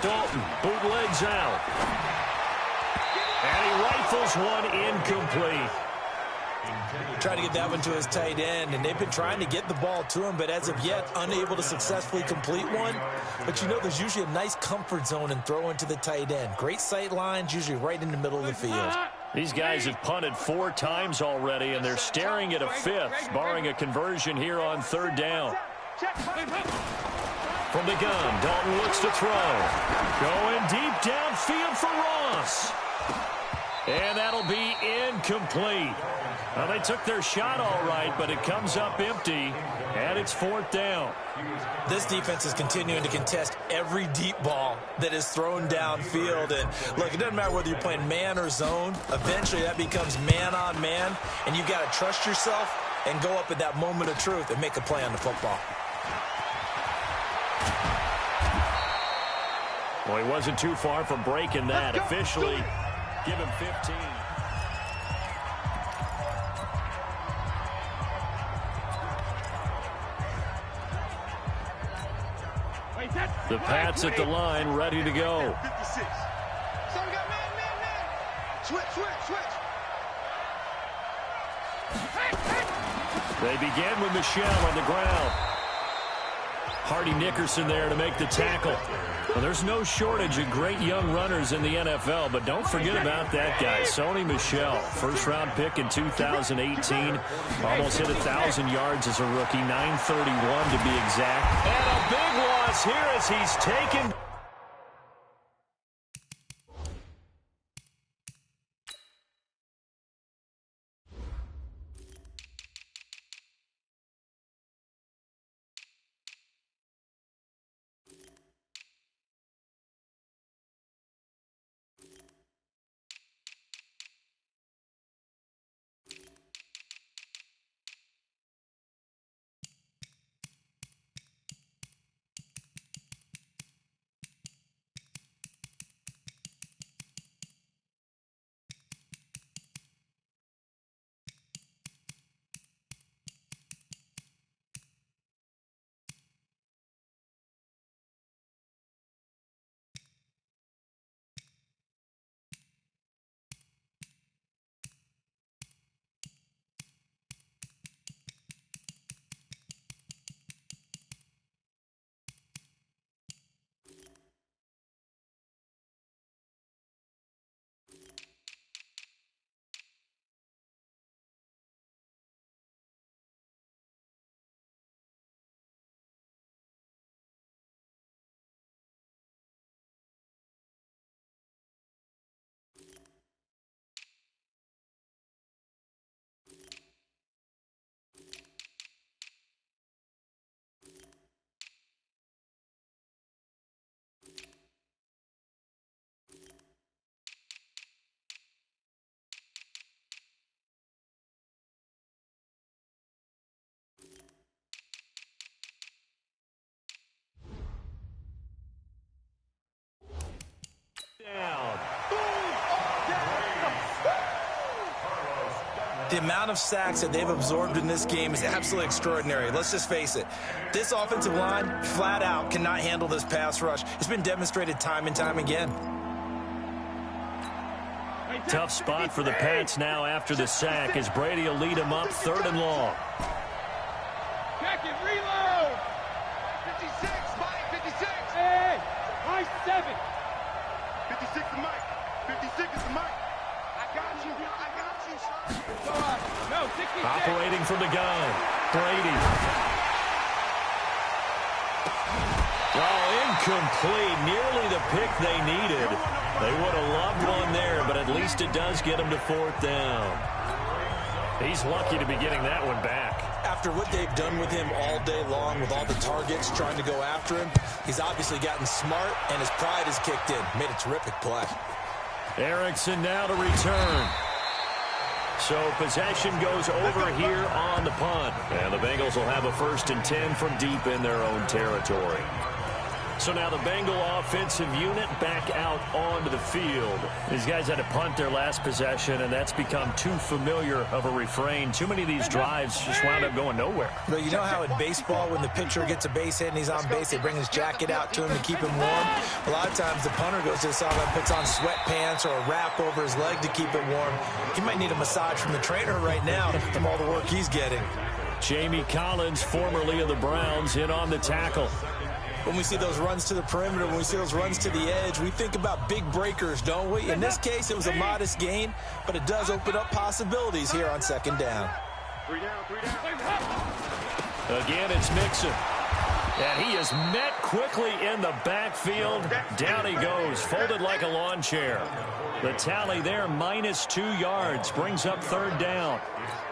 Dalton bootlegs out. And he rifles one incomplete. Trying to get that one to his tight end, and they've been trying to get the ball to him, but as of yet, unable to successfully complete one. But you know, there's usually a nice comfort zone in throwing to the tight end. Great sight lines, usually right in the middle of the field. These guys have punted 4 times already, and they're staring at a 5th, barring a conversion here on 3rd down. From the gun, Dalton looks to throw. Going deep downfield for Ross. And that'll be incomplete. Well, they took their shot all right, but it comes up empty, and it's 4th down. This defense is continuing to contest every deep ball that is thrown downfield. And look, it doesn't matter whether you're playing man or zone. Eventually, that becomes man on man, and you've got to trust yourself and go up at that moment of truth and make a play on the football. Well, he wasn't too far from breaking that. Officially, give him 15. The Pats at the line, ready to go. 56. So we got man. Switch. They begin with Michelle on the ground. Hardy Nickerson there to make the tackle. Well, there's no shortage of great young runners in the NFL, but don't forget about that guy, Sony Michel. First-round pick in 2018. Almost hit 1,000 yards as a rookie, 931 to be exact. And a big loss here as he's taken The amount of sacks that they've absorbed in this game is absolutely extraordinary. Let's just face it. This offensive line, flat out, cannot handle this pass rush. It's been demonstrated time and time again. Tough spot for the Pats now after the sack as Brady will lead them up 3rd and long. Check it, reload! 56, Mike, 56! Hey, Mike 7! 56 is Mike, 56 is Mike. I got you, son. Go up. No, 66. Operating from the gun, Brady. Oh, incomplete. Nearly the pick they needed. They would have loved one there, but at least it does get them to 4th down. He's lucky to be getting that one back. After what they've done with him all day long, with all the targets trying to go after him, he's obviously gotten smart, and his pride has kicked in. Made a terrific play. Erickson now to return. So possession goes over here on the punt. And the Bengals will have a 1st and 10 from deep in their own territory. So now the Bengal offensive unit back out onto the field. These guys had to punt their last possession, and that's become too familiar of a refrain. Too many of these drives just wound up going nowhere. But you know how in baseball, when the pitcher gets a base hit and he's on base, they bring his jacket out to him to keep him warm? A lot of times the punter goes to the sideline, puts on sweatpants or a wrap over his leg to keep it warm. He might need a massage from the trainer right now from all the work he's getting. Jamie Collins, formerly of the Browns, in on the tackle. When we see those runs to the perimeter, when we see those runs to the edge, we think about big breakers, don't we? In this case, it was a modest gain, but it does open up possibilities here on 2nd down. 3 down, 3 down. Again, it's Mixon. And he is met quickly in the backfield. Down he goes, folded like a lawn chair. The tally there, -2 yards, brings up 3rd down.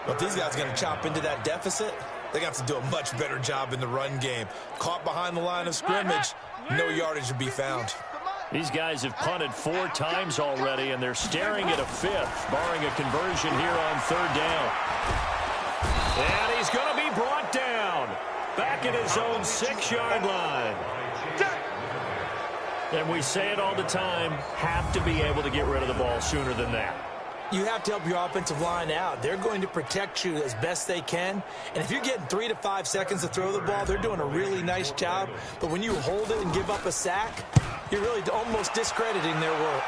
Well, if these guys are going to chop into that deficit, they're going to have to do a much better job in the run game. Caught behind the line of scrimmage, no yardage to be found. These guys have punted 4 times already, and they're staring at a 5th, barring a conversion here on 3rd down. And he's going to be brought down, back at his own 6-yard line. And we say it all the time, have to be able to get rid of the ball sooner than that. You have to help your offensive line out. They're going to protect you as best they can. And if you're getting 3 to 5 seconds to throw the ball, they're doing a really nice job. But when you hold it and give up a sack, you're really almost discrediting their work.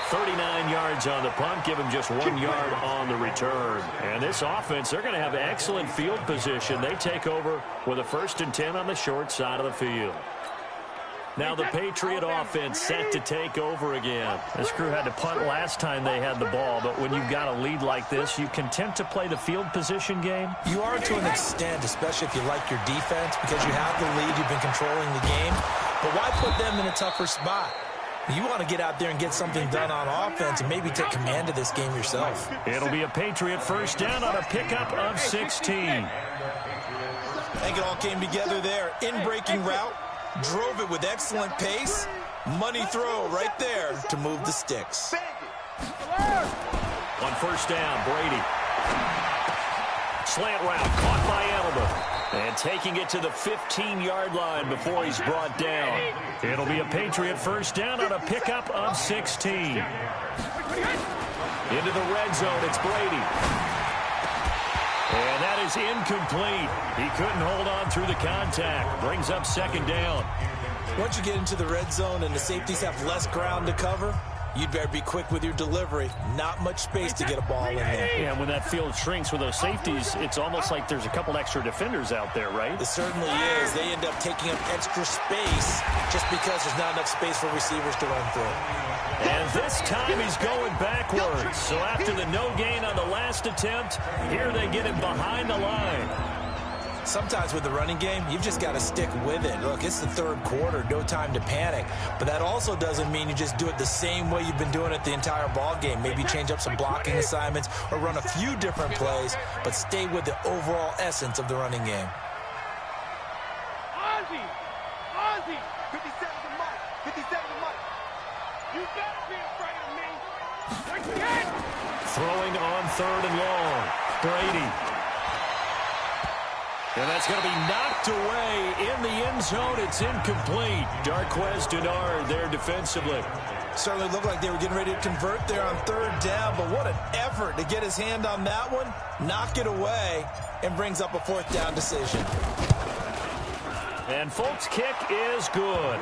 39 yards on the punt, give him just 1 yard on the return. And this offense, they're going to have excellent field position. They take over with a 1st and 10 on the short side of the field. Now the Patriot offense set to take over again. This crew had to punt last time they had the ball, but when you've got a lead like this, you content to play the field position game? You are to an extent, especially if you like your defense, because you have the lead, you've been controlling the game. But why put them in a tougher spot? You want to get out there and get something done on offense and maybe take command of this game yourself. It'll be a Patriot 1st down on a pickup of 16. I think it all came together there. In-breaking route. Drove it with excellent pace. Money throw right there to move the sticks. On 1st down, Brady. Slant route caught by Edelman. And taking it to the 15-yard line before he's brought down. It'll be a Patriot 1st down on a pickup of 16. Into the red zone, it's Brady. And that is incomplete. He couldn't hold on through the contact. Brings up 2nd down. Once you get into the red zone and the safeties have less ground to cover, you'd better be quick with your delivery. Not much space to get a ball in there. Yeah, when that field shrinks with those safeties, it's almost like there's a couple extra defenders out there, right? It certainly is. They end up taking up extra space just because there's not enough space for receivers to run through. And this time he's going backwards. So after the no gain on the last attempt, here they get him behind the line. Sometimes with the running game, you've just got to stick with it. Look, it's the 3rd quarter, no time to panic. But that also doesn't mean you just do it the same way you've been doing it the entire ball game. Maybe change up some blocking assignments or run a few different plays, but stay with the overall essence of the running game. Ozzy! 57 to Mike! 57 to Mike! You better be afraid of me! Throwing on 3rd and long. Brady. And that's going to be knocked away in the end zone. It's incomplete. Darquez Denard there defensively. Certainly looked like they were getting ready to convert there on third down, but what an effort to get his hand on that one, knock it away, and brings up a fourth down decision. And Folk's kick is good.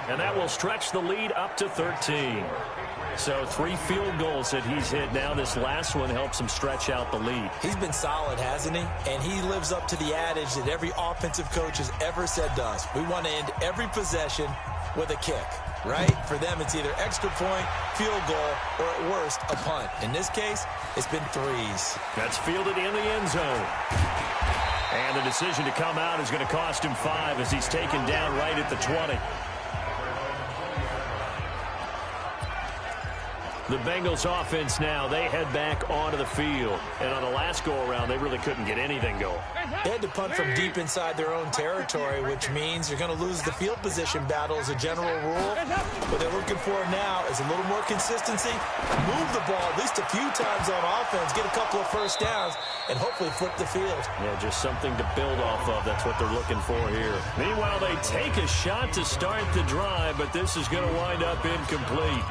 And that will stretch the lead up to 13. So 3 field goals that he's hit now. This last one helps him stretch out the lead. He's been solid, hasn't he? And he lives up to the adage that every offensive coach has ever said to us. We want to end every possession with a kick, right? For them, it's either extra point, field goal, or at worst, a punt. In this case, it's been 3s. That's fielded in the end zone. And the decision to come out is going to cost him 5 as he's taken down right at the 20. The Bengals offense now, they head back onto the field. And on the last go-around, they really couldn't get anything going. They had to punt from deep inside their own territory, which means you're going to lose the field position battle as a general rule. What they're looking for now is a little more consistency, move the ball at least a few times on offense, get a couple of first downs, and hopefully flip the field. Yeah, just something to build off of. That's what they're looking for here. Meanwhile, they take a shot to start the drive, but this is going to wind up incomplete.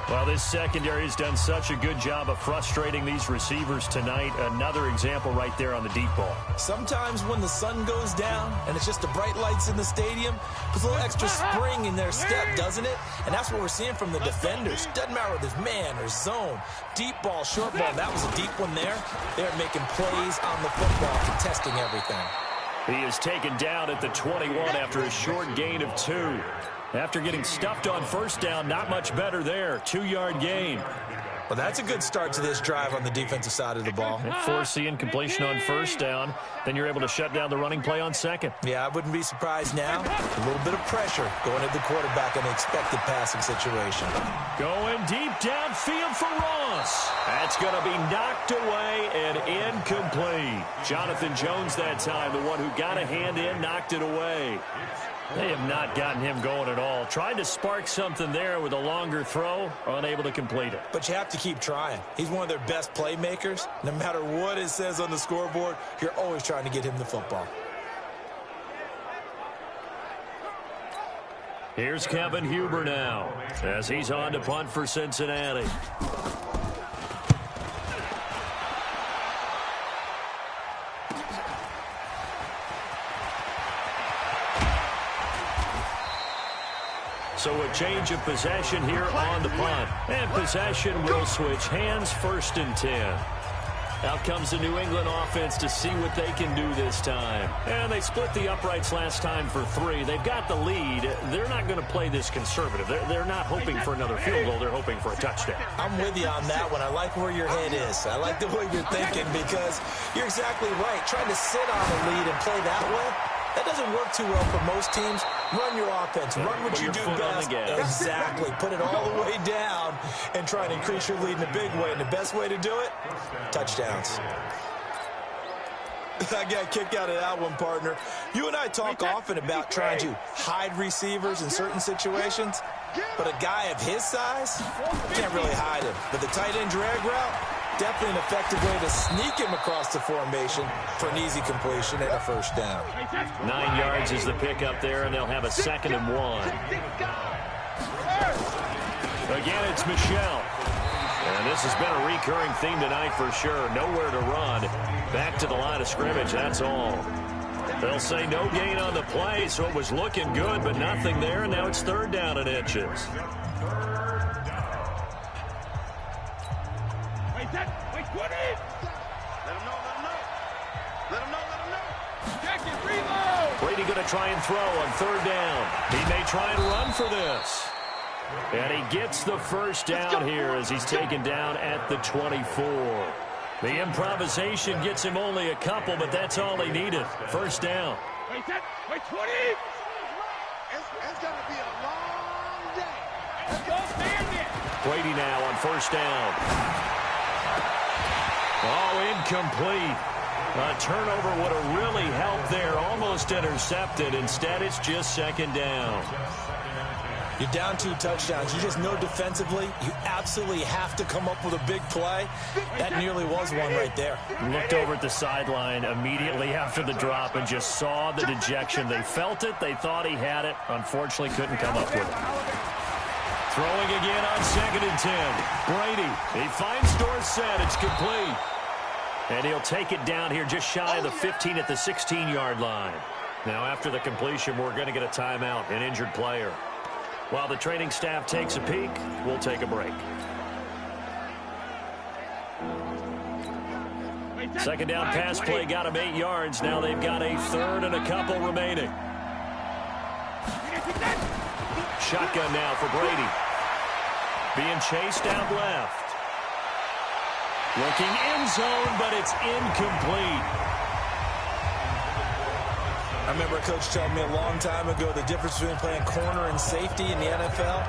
Well, this secondary has done such a good job of frustrating these receivers tonight. Another example right there on the deep ball. Sometimes when the sun goes down and it's just the bright lights in the stadium, puts a little extra spring in their step, doesn't it? And that's what we're seeing from the defenders. Doesn't matter whether it's man or zone, deep ball, short ball. That was a deep one there. They're making plays on the football, contesting everything. He is taken down at the 21 after a short gain of 2. After getting stuffed on first down, not much better there. 2-yard gain. Well, that's a good start to this drive on the defensive side of the ball. And foreseeing completion on first down, then you're able to shut down the running play on second. Yeah, I wouldn't be surprised now. A little bit of pressure going at the quarterback in an expected passing situation. Going deep downfield for Ross. That's going to be knocked away and incomplete. Jonathan Jones that time, the one who got a hand in, knocked it away. They have not gotten him going at all. Tried to spark something there with a longer throw, unable to complete it. But you have to keep trying. He's one of their best playmakers. No matter what it says on the scoreboard, you're always trying to get him the football. Here's Kevin Huber now as he's on to punt for Cincinnati. So a change of possession here on the punt. And possession will switch hands, 1st and 10. Out comes the New England offense to see what they can do this time. And they split the uprights last time for 3. They've got the lead. They're not going to play this conservative. They're not hoping for another field goal. They're hoping for a touchdown. I'm with you on that one. I like where your head is. I like the way you're thinking because you're exactly right. Trying to sit on the lead and play that way, that doesn't work too well for most teams. Run your offense. Run what you do best. Exactly. Put it all the way down and try and increase your lead in a big way. And the best way to do it, touchdowns. I got a kick out of that one, partner. You and I talk often about trying to hide receivers in certain situations, but a guy of his size can't really hide him. But the tight end drag route, definitely an effective way to sneak him across the formation for an easy completion and a first down. 9 yards is the pickup there, and they'll have a 2nd and 1. Again, it's Michel. And this has been a recurring theme tonight for sure. Nowhere to run. Back to the line of scrimmage, that's all. They'll say no gain on the play, so it was looking good, but nothing there, and now it's 3rd down and inches. Brady going to try and throw on 3rd down. He may try and run for this. And he gets the first down here as he's taken down at the 24. The improvisation gets him only a couple, but that's all he needed. First down. Wait, 20! It's going to be a long day. Let's go, stand it. Brady now on first down. Oh, incomplete. A turnover would have really helped there. Almost intercepted. Instead, it's just 2nd down. You're down 2 touchdowns. You just know defensively you absolutely have to come up with a big play. That nearly was one right there. Looked over at the sideline immediately after the drop and just saw the dejection. They felt it. They thought he had it. Unfortunately, couldn't come up with it. Throwing again on 2nd and 10. Brady, he finds Dorsett. It's complete. And he'll take it down here just shy of the 15 at the 16-yard line. Now, after the completion, we're going to get a timeout, an injured player. While the training staff takes a peek, we'll take a break. Second down pass play got him 8 yards. Now they've got a 3rd and a couple remaining. Shotgun now for Brady. Being chased out left. Looking end zone, but it's incomplete. I remember a coach telling me a long time ago the difference between playing corner and safety in the NFL.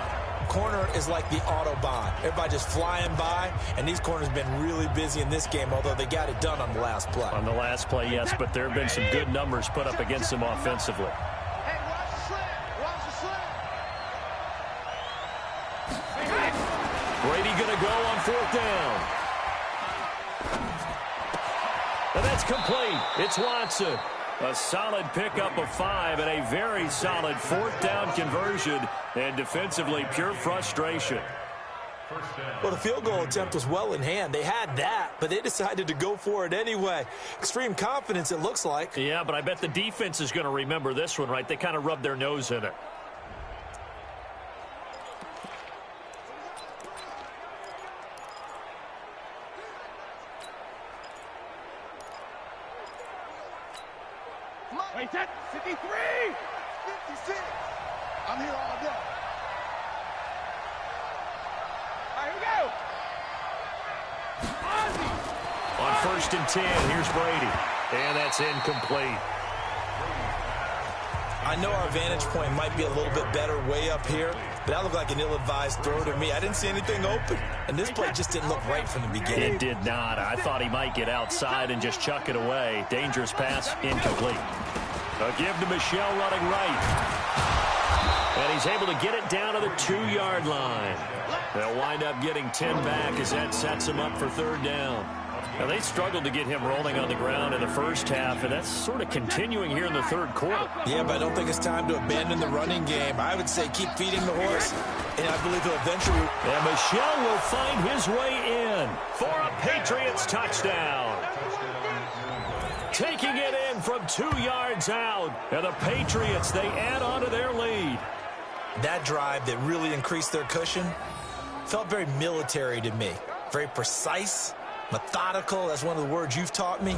Corner is like the Autobahn. Everybody just flying by, and these corners have been really busy in this game, although they got it done on the last play. On the last play, yes, but there have been some good numbers put up against them offensively. Hey, watch the slant. Watch the slant. Brady going to go on 4th down. And that's complete. It's Watson. A solid pickup of 5 and a very solid 4th down conversion. And defensively, pure frustration. Well, the field goal attempt was well in hand. They had that, but they decided to go for it anyway. Extreme confidence, it looks like. Yeah, but I bet the defense is going to remember this one, right? They kind of rubbed their nose in it. Wait, that 53! 56! I'm here all day. All right, here we go. Ozzy! On 1st and 10, here's Brady. And that's incomplete. I know our vantage point might be a little bit better way up here, but that looked like an ill-advised throw to me. I didn't see anything open, and this play just didn't look right from the beginning. It did not. I thought he might get outside and just chuck it away. Dangerous pass, incomplete. A give to Michel running right. And he's able to get it down to the 2-yard line. They'll wind up getting 10 back as that sets him up for 3rd down. Now, they struggled to get him rolling on the ground in the first half, and that's sort of continuing here in the 3rd quarter. Yeah, but I don't think it's time to abandon the running game. I would say keep feeding the horse, and I believe he'll eventually... And Michel will find his way in for a Patriots touchdown. Taking it in from 2 yards out, and the Patriots, they add on to their lead. That drive that really increased their cushion felt very military to me. Very precise, methodical, that's one of the words you've taught me,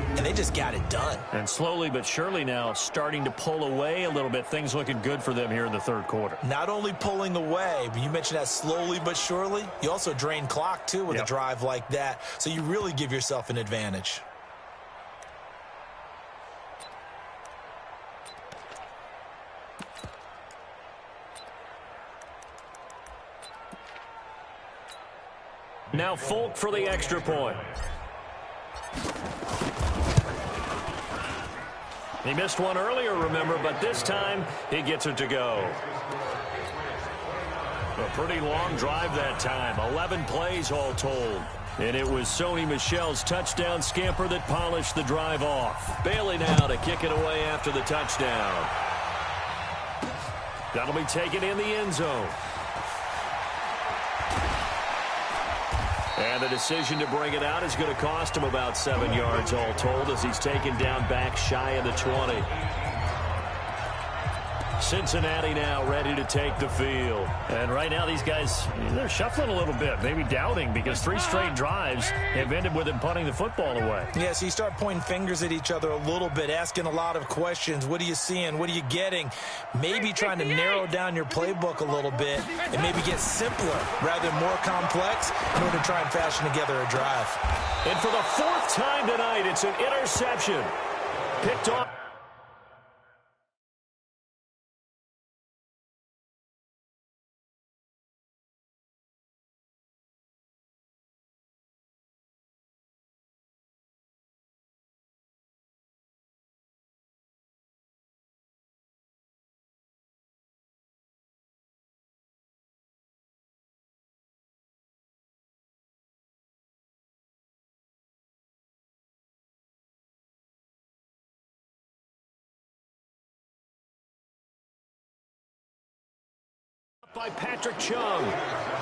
and they just got it done. And slowly but surely now starting to pull away a little bit. Things looking good for them here in the 3rd quarter. Not only pulling away, but you mentioned that slowly but surely. You also drain clock, too, with a drive like that, so you really give yourself an advantage. Now Folk for the extra point. He missed one earlier, remember, but this time he gets it to go. A pretty long drive that time. 11 plays all told. And it was Sony Michel's touchdown scamper that polished the drive off. Bailey now to kick it away after the touchdown. That'll be taken in the end zone. And the decision to bring it out is going to cost him about 7 yards all told as he's taken down back shy of the 20. Cincinnati now ready to take the field. And right now these guys, they're shuffling a little bit, maybe doubting, because 3 straight drives have ended with them punting the football away. Yeah, so you start pointing fingers at each other a little bit, asking a lot of questions. What are you seeing? What are you getting? Maybe trying to narrow down your playbook a little bit and maybe get simpler rather than more complex in order to try and fashion together a drive. And for the 4th time tonight, it's an interception. Picked off. by Patrick Chung.